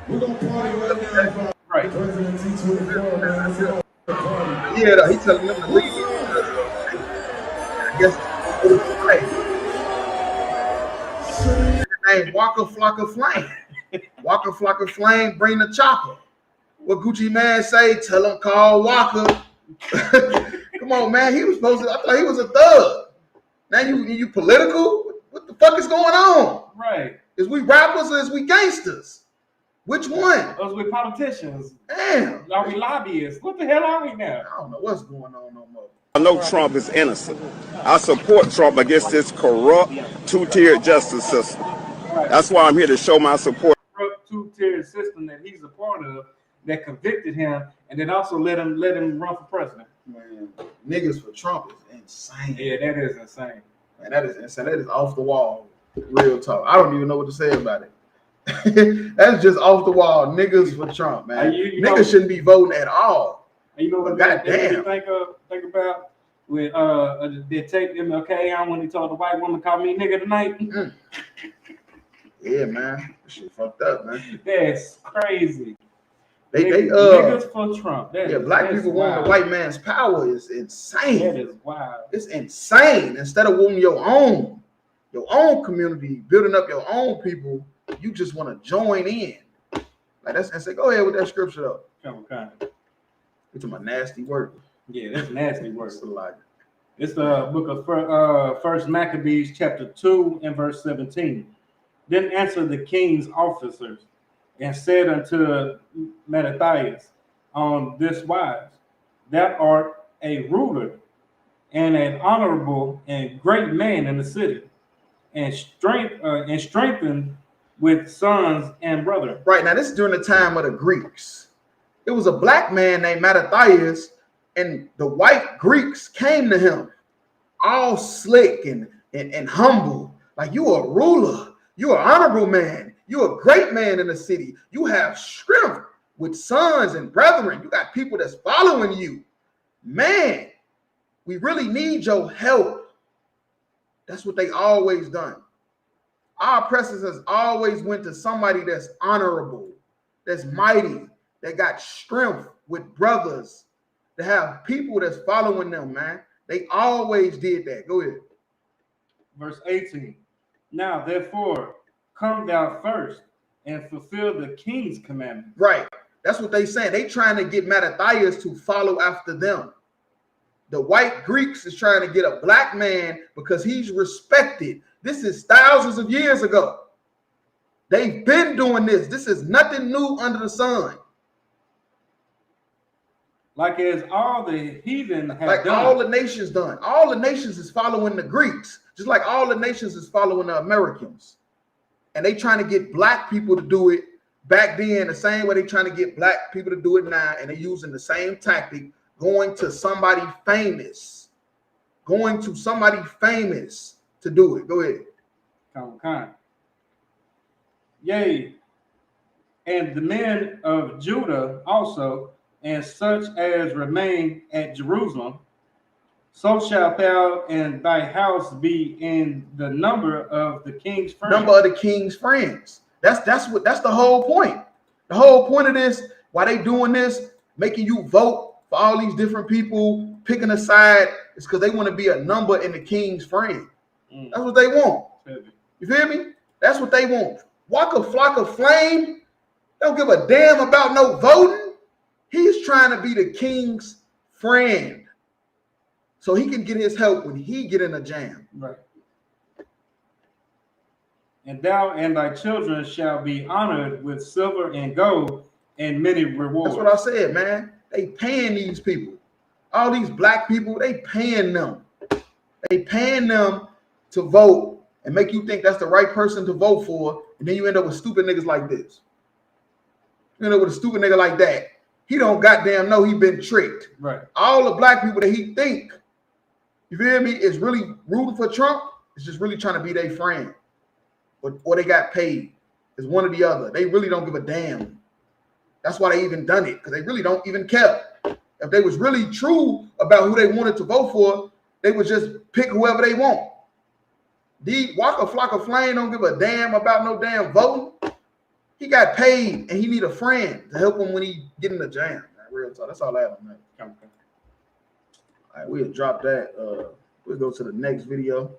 We're gonna party right now. Right. President T24, man. It's a party. Yeah, he telling them to leave. I guess name Waka Flocka Flame. Waka Flocka Flame, bring the chopper. What Gucci Man say? Tell him call Waka. Come on, man. He was supposed to. I thought he was a thug. Now you political? What the fuck is going on? Right. Is we rappers or is we gangsters? Which one? Are we politicians? Damn. Are we lobbyists? What the hell are we now? I don't know what's going on no more. I know Trump is innocent. I support Trump against this corrupt, two-tiered justice system. That's why I'm here to show my support. Corrupt two-tiered system that he's a part of that convicted him, and then also let him run for president. Man, niggas for Trump is insane. Yeah, that is insane. Man, that is insane. That is off the wall. Real talk. I don't even know what to say about it. That's just off the wall. Niggas for Trump, man. You Niggas know, shouldn't be voting at all. You know what? Goddamn. Think about when they taped MLK on when he told the white woman, "Call me nigga tonight." Yeah, man. That shit fucked up, man. That's crazy. Niggas for Trump. Black people wanting the white man's power is insane. That is wild. It's insane. Instead of wanting your own community, building up your own people, you just want to join in. Like that's and say, go ahead with that scripture though. Okay. It's my nasty work. Yeah, that's nasty work. Like, it's the book of First Maccabees, chapter 2 and verse 17. Then answered the king's officers and said unto Mattathias on this wise, Thou art a ruler and an honorable and great man in the city, and strengthened with sons and brethren. Right, now this is during the time of the Greeks. It was a black man named Mattathias, and the white Greeks came to him all slick and humble. Like, you are a ruler, you are an honorable man, you are a great man in the city. You have strength with sons and brethren. You got people that's following you. Man, we really need your help. That's what they always done. Our oppressors has always went to somebody that's honorable, that's mighty, that got strength with brothers, that have people that's following them, man. They always did that. Go ahead. Verse 18. Now, therefore, come thou first and fulfill the king's commandment. Right. That's what they saying. They trying to get Mattathias to follow after them. The white Greeks is trying to get a black man because he's respected. This is thousands of years ago. They've been doing this. This is nothing new under the sun. Like as all the heathen have like done. all the nations done. All the nations is following the Greeks, just like all the nations is following the Americans. And they trying to get black people to do it back then the same way they trying to get black people to do it now, and they're using the same tactic, going to somebody famous. Going to somebody famous to do it. Go ahead. Okay. Yea, and the men of Judah also, and such as remain at Jerusalem, so shalt thou and thy house be in the number of the king's friends. Number of the king's friends. That's the whole point. The whole point of this, why they doing this, making you vote for all these different people, picking a side, is because they want to be a number in the king's friend. That's what they want. You feel me? That's what they want. Walk a flock of flame. Don't give a damn about no voting. He's trying to be the king's friend, so he can get his help when he get in a jam. Right. And thou and thy children shall be honored with silver and gold and many rewards. That's what I said, man. They paying these people. All these black people, they paying them. They paying them to vote and make you think that's the right person to vote for, and then you end up with stupid niggas like this. You end up with a stupid nigga like that. He don't goddamn know he been tricked. Right. All the black people that he think, you feel me, is really rooting for Trump, is just really trying to be their friend. Or they got paid. It's one or the other. They really don't give a damn. That's why they even done it, because they really don't even care. If they was really true about who they wanted to vote for, they would just pick whoever they want. Walk a flock of flame don't give a damn about no damn voting. He got paid and he need a friend to help him when he get in the jam. Real talk. That's all I have on that. Okay. All right, we'll drop that. We'll go to the next video.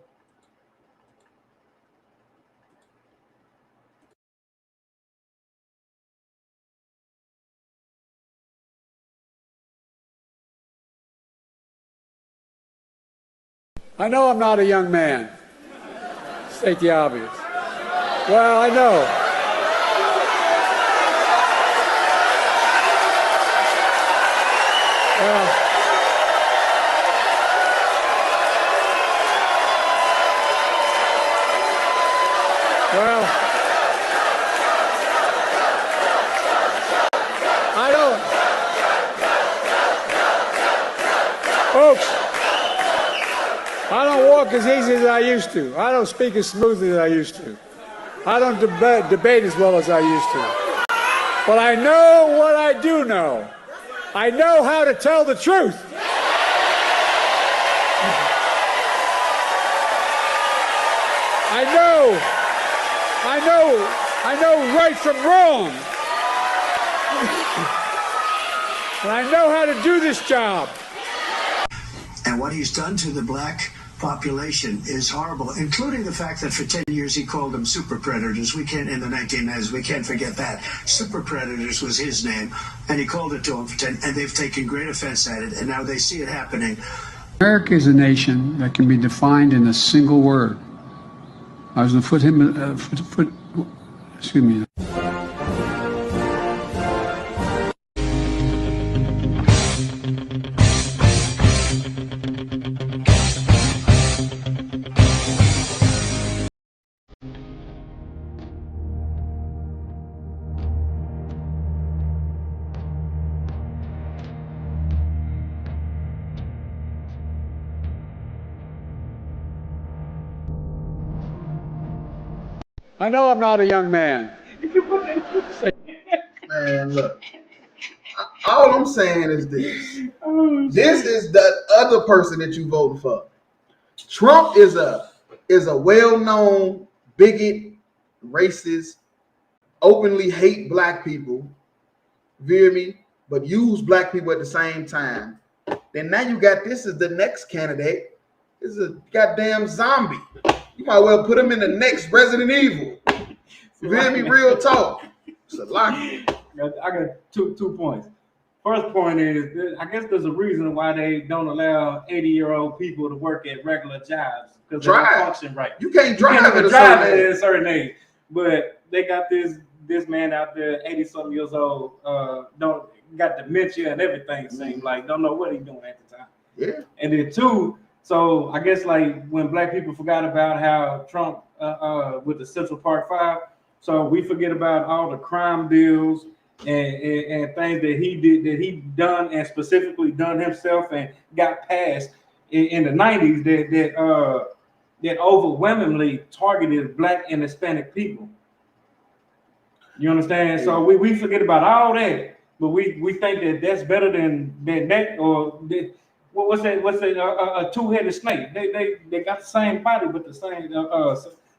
I know I'm not a young man. State the obvious. Well, I know. Well, I don't talk as easy as I used to. I don't speak as smoothly as I used to. I don't debate as well as I used to. But I know what I do know. I know how to tell the truth. I know right from wrong. And I know how to do this job. And what he's done to the black population is horrible, including the fact that for 10 years he called them super predators. We can't, in the 1990s, we can't forget that. Super predators was his name, and he called it to them for 10, and they've taken great offense at it, and now they see it happening. America is a nation that can be defined in a single word. I was going to excuse me. I know I'm not a young man. Man, look. All I'm saying is this. This is the other person that you voting for. Trump is a well-known bigot, racist, openly hate black people. You hear me? But use black people at the same time. Then now you got this as the next candidate. This is a goddamn zombie. You might well put him in the next Resident Evil. You hear me? Real talk. It's a lot. I got two points. First point is, I guess there's a reason why they don't allow 80-year-old people to work at regular jobs because they don't function right. You can't drive at a certain age. But they got this man out there, 80-something years old, got dementia and everything. Seems like don't know what he's doing at the time. Yeah. And then two. So I guess like when black people forgot about how Trump with the Central Park 5, so we forget about all the crime bills and things that he did, that he done and specifically done himself and got passed in the 90s that overwhelmingly targeted black and Hispanic people. You understand? So we forget about all that, but we think that that's better than that or that. What's that? A two-headed snake? They got the same body, but the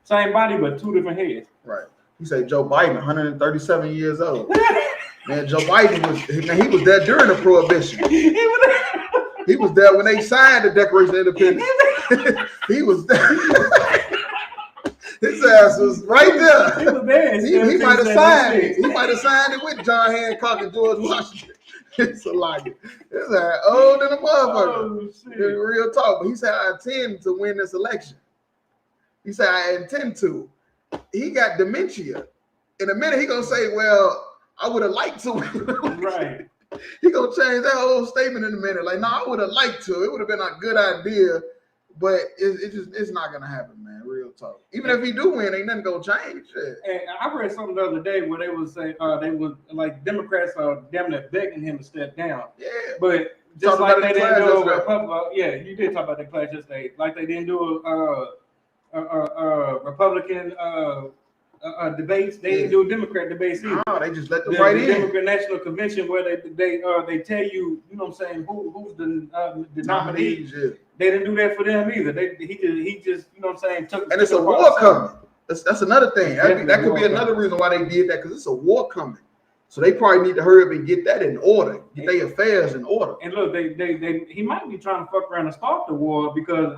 same body, but two different heads. Right. You say Joe Biden, 137 years old. Man, Joe Biden he was there during the Prohibition. He was there when they signed the Declaration of Independence. He was there. His ass was right there. He was there. He might have signed it. He might have signed it with John Hancock and George Washington. It's a lot. It's old than a motherfucker. Real talk. But he said, I intend to win this election. He said, I intend to. He got dementia. In a minute, he gonna say, well, I would have liked to. Right. He gonna change that whole statement in a minute. Like, no, I would have liked to. It would have been a good idea, but it's not gonna happen, man. Real talk. Even if he do win, ain't nothing gonna change. Shit. And I read something the other day where they would say they would like Democrats are damn near begging him to step down. Yeah. But just like they didn't do a Republican, yeah, you did talk about that class yesterday. Like they didn't do a Republican debates. They didn't do a Democrat debates either. No, they just let them right in. Democrat National Convention where they tell you, you know what I'm saying, who's the nominees. Yeah. They didn't do that for them either. He just you know what I'm saying, took. And it's a war coming. That's another thing. That could be another reason why they did that, because it's a war coming. So they probably need to hurry up and get that in order, get their affairs in order. And look, he might be trying to fuck around and start the war because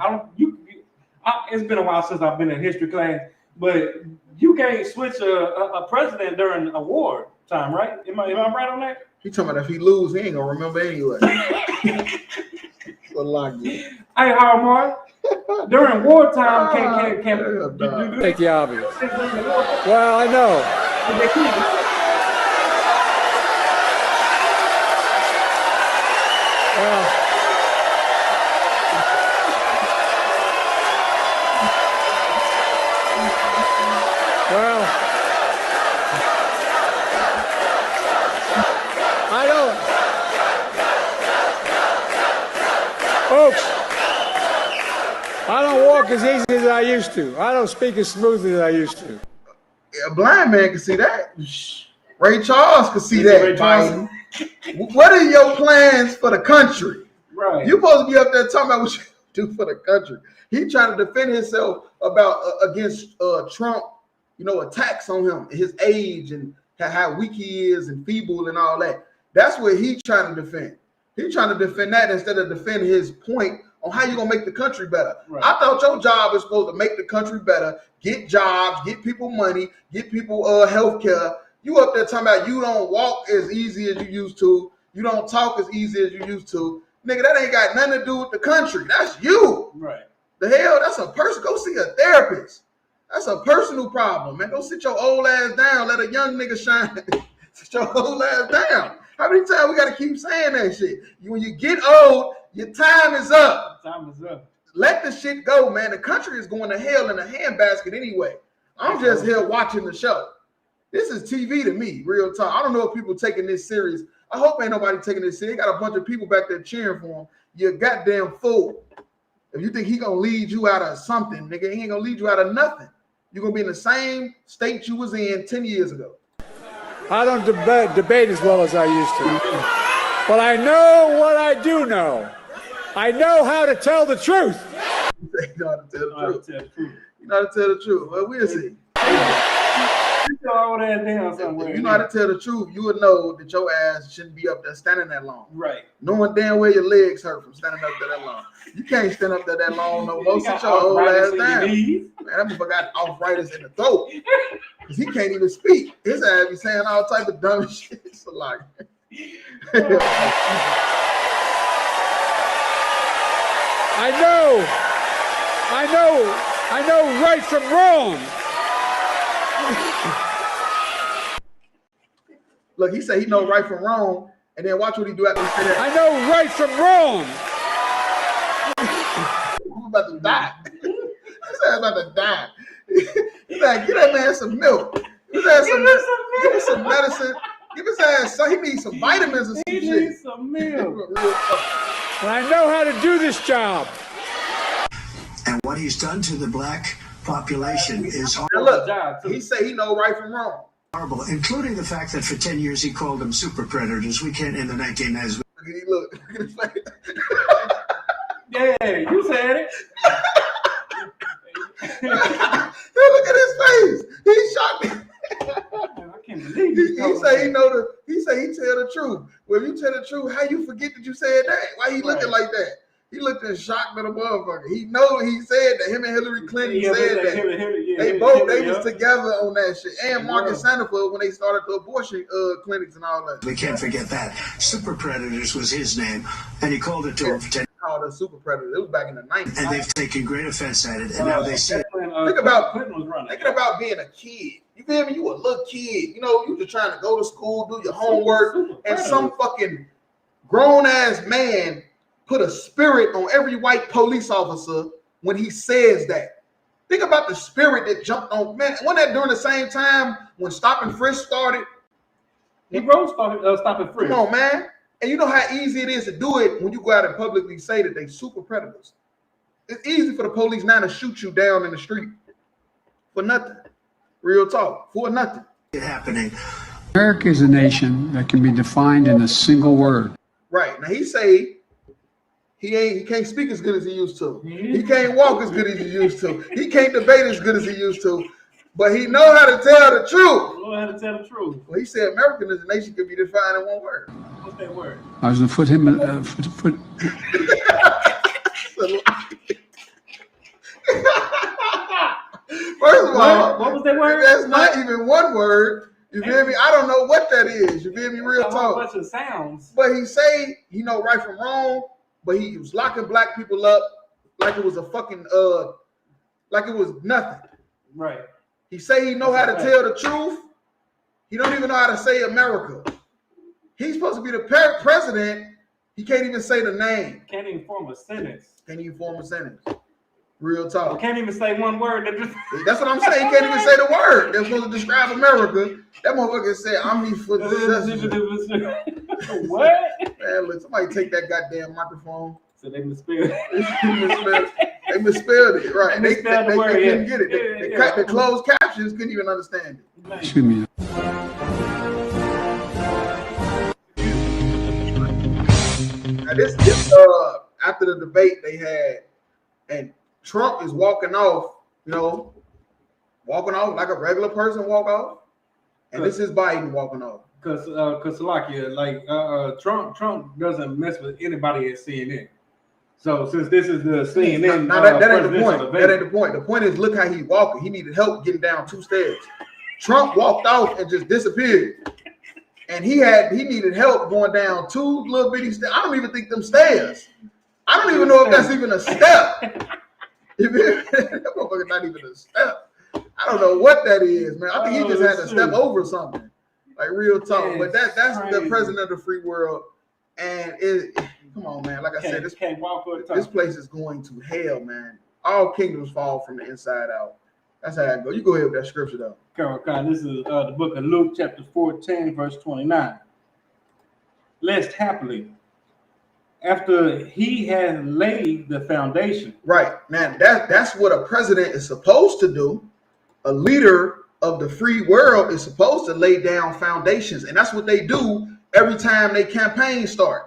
it's been a while since I've been in history class, but you can't switch a president during a war time, right? Am I right on that? He talking about if he lose, he ain't gonna remember anyway. Hey, Omar, during wartime, can't Take the obvious. Well, I know. Well, I don't. Folks, I don't walk talk as easy as I used to. I don't speak as smoothly as I used to. Yeah, a blind man can see that. Ray Charles can see that. Biden. What are your plans for the country? Right. You're supposed to be up there talking about what you do for the country. He trying to defend himself about against Trump, attacks on him, his age and how weak he is and feeble and all that. That's what he trying to defend. He trying to defend that instead of defend his point on how you gonna make the country better. Right. I thought your job is supposed to make the country better, get jobs, get people money, get people health care. You up there talking about you don't walk as easy as you used to, you don't talk as easy as you used to. Nigga, that ain't got nothing to do with the country. That's you. Right. The hell, that's a person. Go see a therapist. That's a personal problem, man. Go sit your old ass down. Let a young nigga shine. Sit your old ass down. How many times we got to keep saying that shit? When you get old, your time is up. Time is up. Let the shit go, man. The country is going to hell in a handbasket anyway. I'm just here watching the show. This is TV to me, real talk. I don't know if people taking this serious. I hope ain't nobody taking this serious. Got a bunch of people back there cheering for him. You're goddamn fool. If you think he gonna lead you out of something, nigga, he ain't gonna lead you out of nothing. You're gonna be in the same state you was in 10 years ago. I don't debate as well as I used to. But I know what I do know. I know how to tell the truth. You know how to tell the truth. You know how to tell the truth. Well, we'll see. You know how to tell the truth. You would know that your ass shouldn't be up there standing that long. Right. Knowing damn well your legs hurt from standing up there that long. You can't stand up there that long no more. Sit your old ass down. Man, that motherfucker got arthritis in the throat. Because he can't even speak. His ass be saying all type of dumb shit. It's like I know right from wrong. Look, he said he know right from wrong, and then watch what he do after he say that. I know right from wrong. I'm about to die. His ass about to die. He's like, get that man some milk. Give him some medicine. Give his ass some. He needs some vitamins or some shit. He needs some milk. But I know how to do this job. And what he's done to the black population is horrible. Now look, he say he know right from wrong. Horrible, including the fact that for 10 years he called them super predators. We can't in the 1990s. Look at his face. Yeah, you said it. Look at his face. He shocked me. I can't believe he say he know the. He say he tell the truth. Well, if you tell the truth, how you forget that you said that? Why he looking like that? He looked in shock to the motherfucker. He know he said that. Him and Hillary Clinton said that. They was together on that shit. And Marcus Sanford when they started the abortion clinics and all that. We can't forget that. Super Predators was his name, and he called it to him for 10 years. Called it Super Predators. It was back in the 90s. And they've taken great offense at it, and now they see it. Think about being a kid. You feel me? You a little kid. You just trying to go to school, do your homework, and some fucking grown-ass man put a spirit on every white police officer when he says that. Think about the spirit that jumped on, man. Wasn't that during the same time when Stop and Frisk started? He wrote Stop and Frisk. Come on, man. And you know how easy it is to do it when you go out and publicly say that they super predators. It's easy for the police now to shoot you down in the street for nothing. Real talk, for nothing. It happening. America is a nation that can be defined in a single word. Right. Now he say he can't speak as good as he used to. He can't walk as good as he used to. He can't debate as good as he used to. But he know how to tell the truth. Know how to tell the truth. Well, he said American as a nation could be defined in one word. What's that word? I was going to put him foot. First of all, what was that word? That's not even one word. You feel me? I don't know what that is. You feel me? Real talk. A bunch of sounds. But he say he know right from wrong, but he was locking black people up like it was a fucking like it was nothing. Right. He say he know how to tell the truth. He don't even know how to say America. He's supposed to be the president. He can't even say the name. Can't even form a sentence. Can't even form a sentence. Real talk. Can't even say one word. That's what I'm saying. He can't even say the word that's supposed to describe America. That motherfucker said, I'm here for this. What? Man, look, somebody take that goddamn microphone. So they misspelled They misspelled it, right? They misspelled the word, couldn't yeah. get it. They Yeah, cut yeah. the closed captions, couldn't even understand it. Excuse me. Now this after the debate they had, and Trump is walking off, walking off like a regular person walk off, and this is Biden walking off. Cause Trump doesn't mess with anybody at CNN. So since this is the CNN, that ain't the point. That ain't the point. The point is, look how he's walking. He needed help getting down 2 stairs. Trump walked off and just disappeared, and he needed help going down 2 little bitty stairs. I don't even think them stairs. I don't even know if that's even a step. That motherfucker not even a step. I don't know what that is, man. I think he just had to step over something. Like real talk, but that's the president of the free world, and come on, man. Like I said, this place is going to hell, man. All kingdoms fall from the inside out. That's how I go. You go ahead with that scripture, though. Okay, this is the book of Luke, chapter 14, verse 29. Lest happily, after he had laid the foundation. Right, man. That's what a president is supposed to do. A leader of the free world is supposed to lay down foundations, and that's what they do every time they campaign start.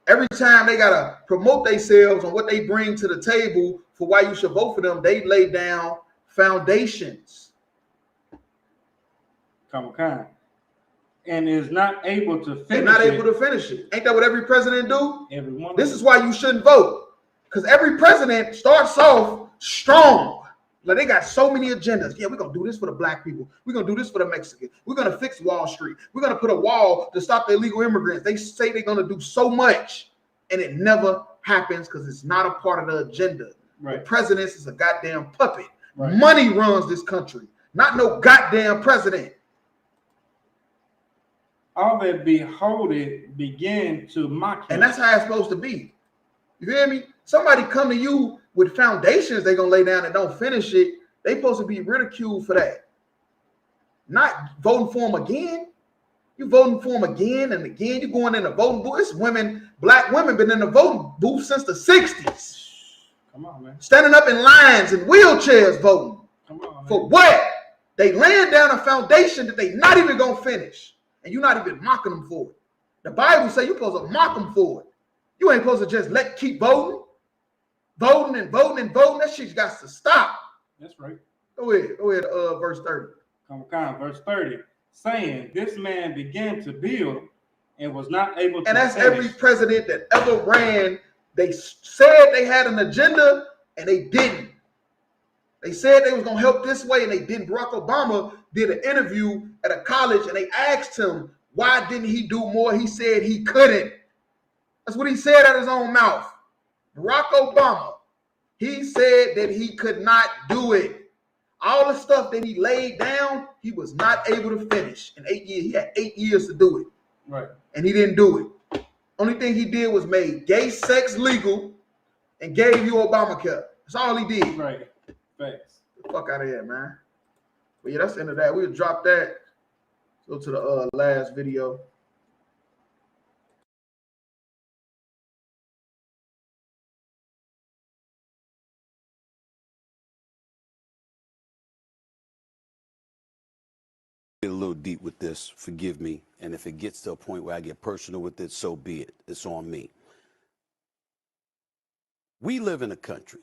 Every time they gotta promote themselves on what they bring to the table for why you should vote for them, they lay down foundations. And is not able to finish They're not able to finish it. Ain't that what every president do? Everyone. This is why you shouldn't vote, because every president starts off strong. Like they got so many agendas. Yeah, we're gonna do this for the black people. We're gonna do this for the Mexicans. We're gonna fix Wall Street. We're gonna put a wall to stop the illegal immigrants. They say they're gonna do so much, and it never happens because it's not a part of the agenda. Right. The president is a goddamn puppet. Right. Money runs this country, not no goddamn president. All that beholded began to mock him. And that's how it's supposed to be. You hear me? Somebody come to you with foundations they're going to lay down and don't finish it. They supposed to be ridiculed for that. Not voting for them again. You voting for them again and again. You going in the voting booth. It's women, black women been in the voting booth since the 60s. Come on, man. Standing up in lines and wheelchairs voting. Come on, man. For what? They laying down a foundation that they not even going to finish. And you're not even mocking them for it. The Bible say you're supposed to mock them for it. You ain't supposed to just keep voting. Voting and voting and voting. That shit got to stop. That's right. Go ahead, verse 30. Verse 30. Saying, this man began to build and was not able to And that's finish. every president that ever ran. They said they had an agenda and they didn't. They said they was going to help this way and they didn't. Barack Obama did an interview at a college and they asked him, why didn't he do more? He said he couldn't. That's what he said out of his own mouth. Barack Obama, he said that he could not do it. All the stuff that he laid down, he was not able to finish in 8 years. He had 8 years to do it. Right. And he didn't do it. Only thing he did was made gay sex legal and gave you Obamacare. That's all he did. Right. Thanks. Get the fuck out of here, man. But yeah, that's the end of that. We'll drop that. Go to the last video. Get a little deep with this, forgive me, and if it gets to a point where I get personal with it, so be it. It's on me. We live in a country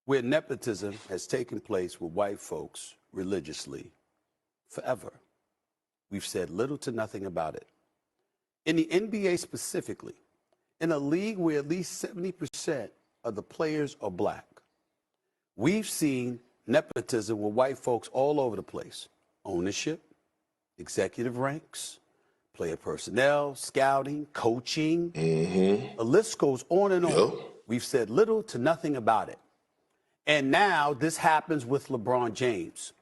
where nepotism has taken place with white folks religiously forever. We've said little to nothing about it. In the NBA specifically, in a league where at least 70% of the players are black, we've seen nepotism with white folks all over the place. Ownership, executive ranks, player personnel, scouting, coaching. The list goes on and on. We've said little to nothing about it. And now this happens with LeBron James,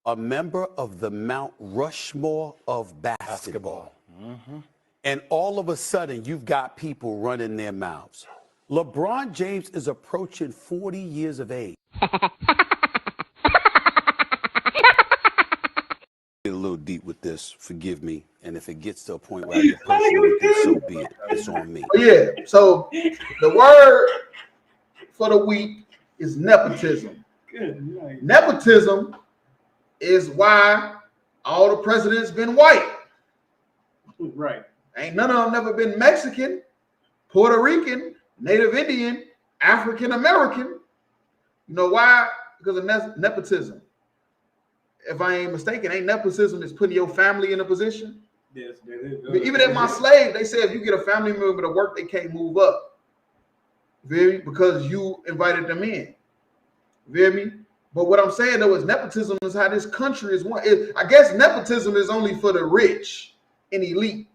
a member of the Mount Rushmore of basketball. And all of a sudden, you've got people running their mouths. LeBron James is approaching 40 years of age. A little deep with this. Forgive me. And if it gets to a point where I get personal with it, so be it. It's on me. Yeah. So the word for the week is nepotism. Good. Nepotism is why all the presidents been white. Right. Ain't none of them never been Mexican, Puerto Rican, Native Indian, African American. You know why? Because of nepotism. If I ain't mistaken, ain't nepotism is putting your family in a position? Yes, even at my slave, they say if you get a family member to work, they can't move up. Because you invited them in. You hear me? But what I'm saying though is nepotism is how this country is one. I guess nepotism is only for the rich and elite.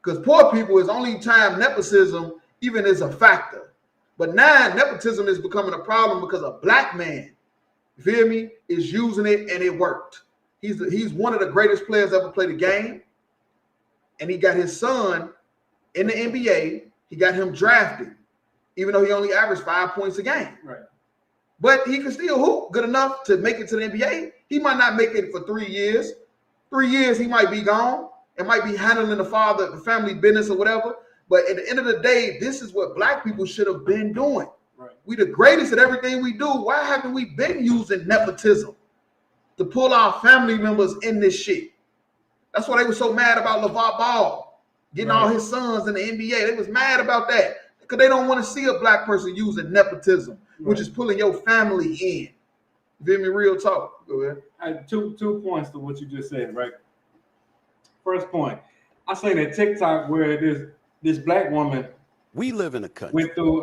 Because poor people is only time nepotism even is a factor. But now nepotism is becoming a problem because a black man, you feel me, is using it and it worked. He's one of the greatest players ever played the game. And he got his son in the NBA. He got him drafted, even though he only averaged 5 points a game. Right. But he can still hoop good enough to make it to the NBA. He might not make it for 3 years. 3 years, he might be gone. It might be handling the family business or whatever. But at the end of the day, this is what black people should have been doing. Right. We the greatest at everything we do. Why haven't we been using nepotism to pull our family members in this shit? That's why they were so mad about LeVar Ball getting all his sons in the NBA. They was mad about that because they don't want to see a black person using nepotism, which is pulling your family in. You feel me? Real talk. Go ahead. I had two points to what you just said, right? First point, I seen a TikTok where this black woman. We live in a country went through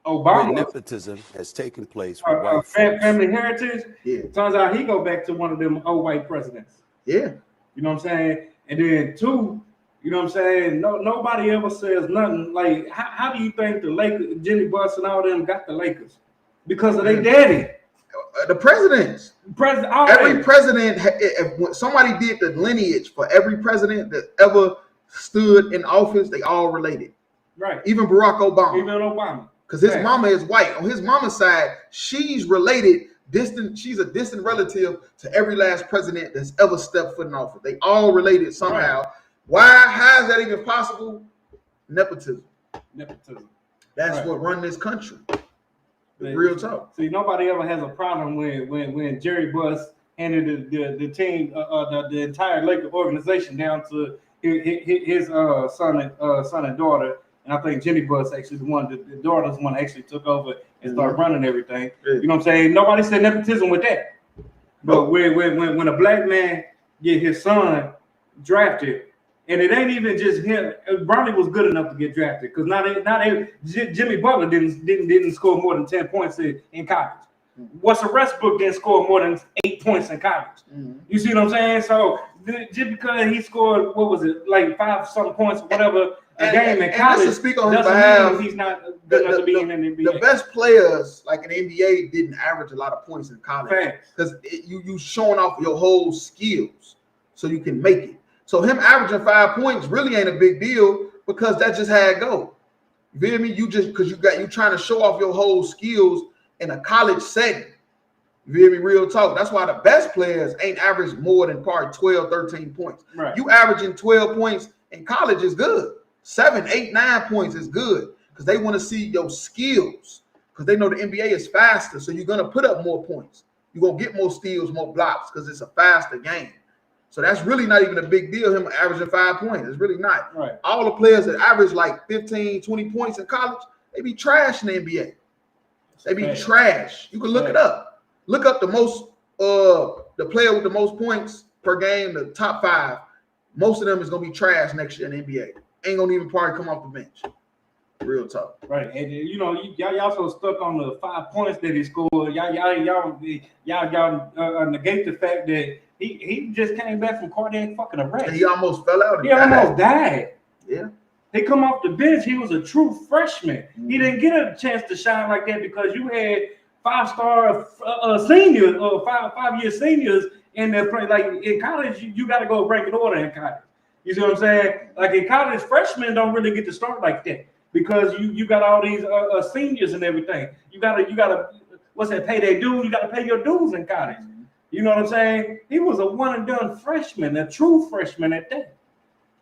Obama. Where nepotism has taken place with white folks. Family heritage. Yeah. Turns out he go back to one of them old white presidents. Yeah. You know what I'm saying? And then two, you know what I'm saying? Nobody ever says nothing. Like, how do you think the Lakers, Jimmy Buss and all them got the Lakers? Because of their daddy. The presidents. Every president, if somebody did the lineage for every president that ever stood in office, they all related. Right. Even Barack Obama. Even Obama. Because his mama is white. On his mama's side, she's related, she's a distant relative to every last president that's ever stepped foot in office. They all related somehow. Right. How is that even possible? Nepotism. That's what run this country. Real talk. See, nobody ever has a problem when Jerry Buss handed the team, the entire Laker organization down to his son and daughter. And I think Jimmy Buss actually the daughter's one actually took over and started running everything. You know what I'm saying? Nobody said nepotism with that. But when a black man get his son drafted, and it ain't even just him. Bronny was good enough to get drafted because Jimmy Butler didn't score more than 10 points in college. Russell Westbrook didn't score more than 8 points in college. You see what I'm saying? So just because he scored, what was it, like 5-something points or whatever a game in college, to speak on his behalf, he's not good enough to be in the NBA. The best players, like in the NBA, didn't average a lot of points in college because you showing off your whole skills so you can make it. So him averaging 5 points really ain't a big deal because that's just how it go. You feel me? You just because you trying to show off your whole skills in a college setting. You feel me? Real talk. That's why the best players ain't averaged more than probably 12, 13 points. Right. You averaging 12 points in college is good. 7, 8, 9 points is good because they want to see your skills because they know the NBA is faster. So you're going to put up more points. You're going to get more steals, more blocks because it's a faster game. So that's really not even a big deal, him averaging 5 points. It's really not. Right. All the players that average like 15, 20 points in college, they be trash in the NBA. They be trash. You can look it up. Look up the player with the most points per game, the top 5. Most of them is going to be trash next year in the NBA. Ain't going to even probably come off the bench. Real talk. Right. And y'all so stuck on the 5 points that he scored. Y'all negate the fact that he just came back from cardiac fucking arrest. He almost fell out. He almost died. Yeah. He come off the bench. He was a true freshman. He didn't get a chance to shine like that because you had 5-star seniors or 5-year seniors in there. Like in college, you got to go rank and order in college. You see what I'm saying? Like in college, freshmen don't really get to start like that because you got all these seniors and everything. You gotta what's that? Pay their dues. You gotta pay your dues in college. You know what I'm saying? He was a one and done freshman, a true freshman at that.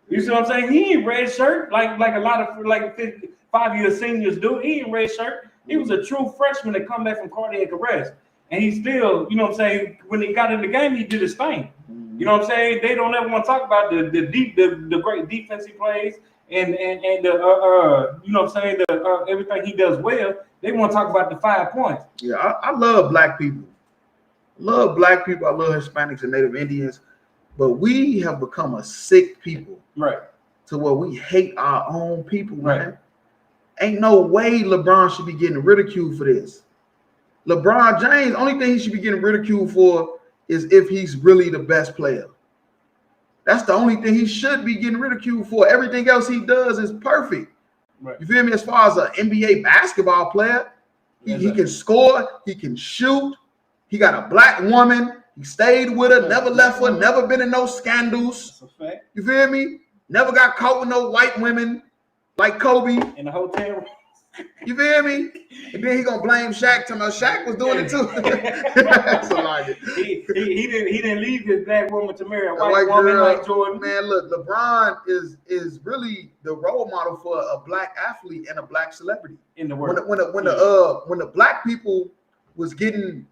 You see what I'm saying? He ain't red shirt like a lot of 5-year seniors do. He ain't red shirt. He was a true freshman that come back from cardiac arrest. And he still, you know what I'm saying, when he got in the game, he did his thing. You know what I'm saying? They don't ever want to talk about the great defense he plays and the you know what I'm saying, everything he does well. They want to talk about the 5 points. Yeah, I love black people. Love black people. I love Hispanics and Native Indians. But we have become a sick people. Right. To where we hate our own people, man. Ain't no way LeBron should be getting ridiculed for this. LeBron James, only thing he should be getting ridiculed for is if he's really the best player. That's the only thing he should be getting ridiculed for. Everything else he does is perfect. Right. You feel me? As far as an NBA basketball player, he can score, he can shoot. He got a black woman. He stayed with her, never left her, never been in no scandals. That's a fact. You feel me? Never got caught with no white women like Kobe. In the hotel room. You feel me? And then he gonna blame Shaq. Talking about Shaq was doing it too. That's he didn't leave his black woman to marry a white woman girl, like Jordan. Man, look, LeBron is really the role model for a black athlete and a black celebrity in the world. When the black people was getting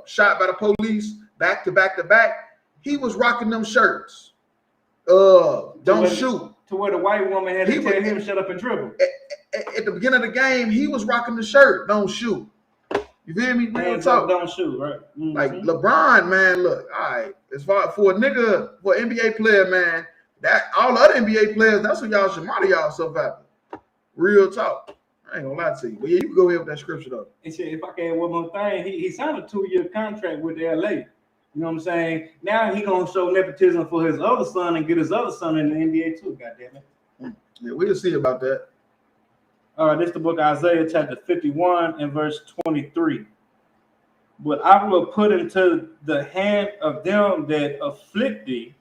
shot by the police back to back, he was rocking them shirts. Don't shoot. To where the white woman had to tell him shut up and dribble. At the beginning of the game, he was rocking the shirt. Don't shoot. You feel me? Don't shoot, right? Mm-hmm. Like LeBron, man. Look, all right. As far for an NBA player, man, that all the other NBA players, that's what y'all should model yourself after. Real talk. I ain't gonna lie to you. But yeah, you can go ahead with that scripture though. And shit, if I can add one more thing, he signed a 2-year contract with the LA. You know what I'm saying? Now he gonna show nepotism for his other son and get his other son in the NBA too. Goddamn it! Yeah, we'll see about that. This is the book of Isaiah, chapter 51 and verse 23. But I will put into the hand of them that afflict thee,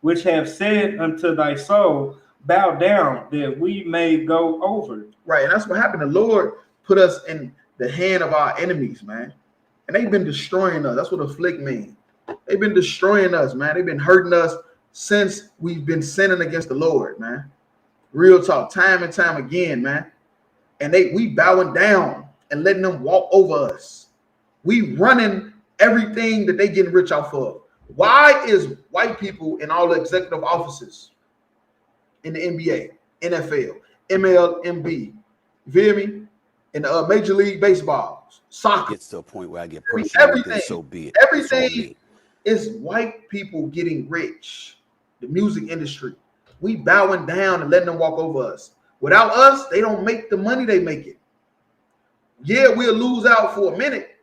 which have said unto thy soul, bow down, that we may go over. Right, and that's what happened. The Lord put us in the hand of our enemies, man. And they've been destroying us. That's what afflict means. They've been destroying us, man. They've been hurting us since we've been sinning against the Lord, man. Real talk, time and time again, man. And we bowing down and letting them walk over us. We running everything that they getting rich off of. Why is white people in all the executive offices in the NBA, NFL, MLB, you feel me? In the Major League Baseball, soccer. Gets to a point where I get personal. Everything, so be it. Everything is white people getting rich. The music industry. We bowing down and letting them walk over us. Without us, they don't make the money they make it. Yeah, we'll lose out for a minute.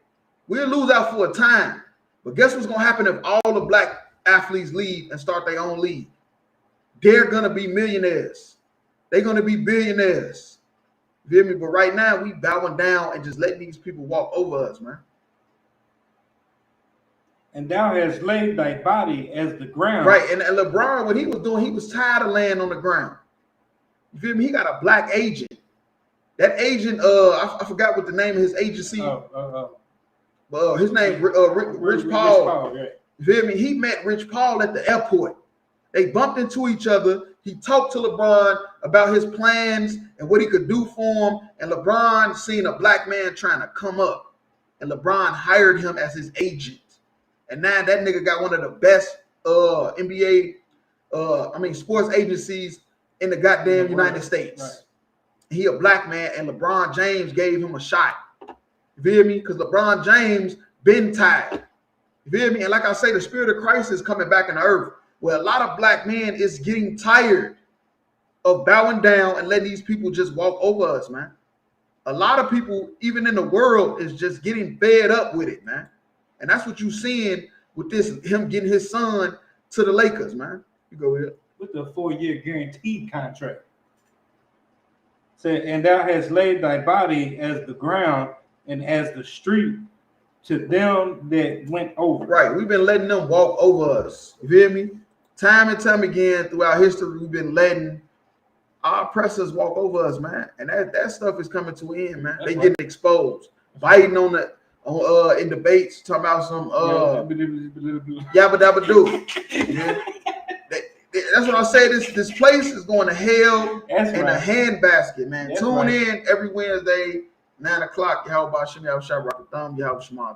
We'll lose out for a time. But guess what's going to happen if all the black athletes leave and start their own league? They're going to be millionaires. They're going to be billionaires. You feel me? But right now, we bowing down and just letting these people walk over us, man. And thou hast laid thy body as the ground. Right, and LeBron, what he was doing, he was tired of laying on the ground. You feel me? He got a black agent. That agent, I forgot what the name of his agency. His name, Rich Paul. Yeah. You feel me? He met Rich Paul at the airport. They bumped into each other. He talked to LeBron about his plans and what he could do for him. And LeBron seen a black man trying to come up. And LeBron hired him as his agent. And now that nigga got one of the best NBA, sports agencies in the goddamn United States. Right. He a black man, and LeBron James gave him a shot. You feel me? Because LeBron James been tired. You feel me? And like I say, the spirit of Christ is coming back in the earth, where a lot of black men is getting tired of bowing down and letting these people just walk over us, man. A lot of people, even in the world, is just getting fed up with it, man. And that's what you're seeing with him getting his son to the Lakers, man. You go ahead. With the 4-year guaranteed contract. Said, and thou hast laid thy body as the ground and as the street to them that went over. Right. We've been letting them walk over us. You feel me? Time and time again throughout history, we've been letting our oppressors walk over us, man. And that stuff is coming to an end, man. They getting exposed. Biden in debates talking about some yabba dabba do. Yeah. That's what I say. This place is going to hell in a handbasket, man. Tune in every Wednesday, 9 o'clock. Yahweh Bashim, Yahweh Shabbat Thumb, Yahweh Shema.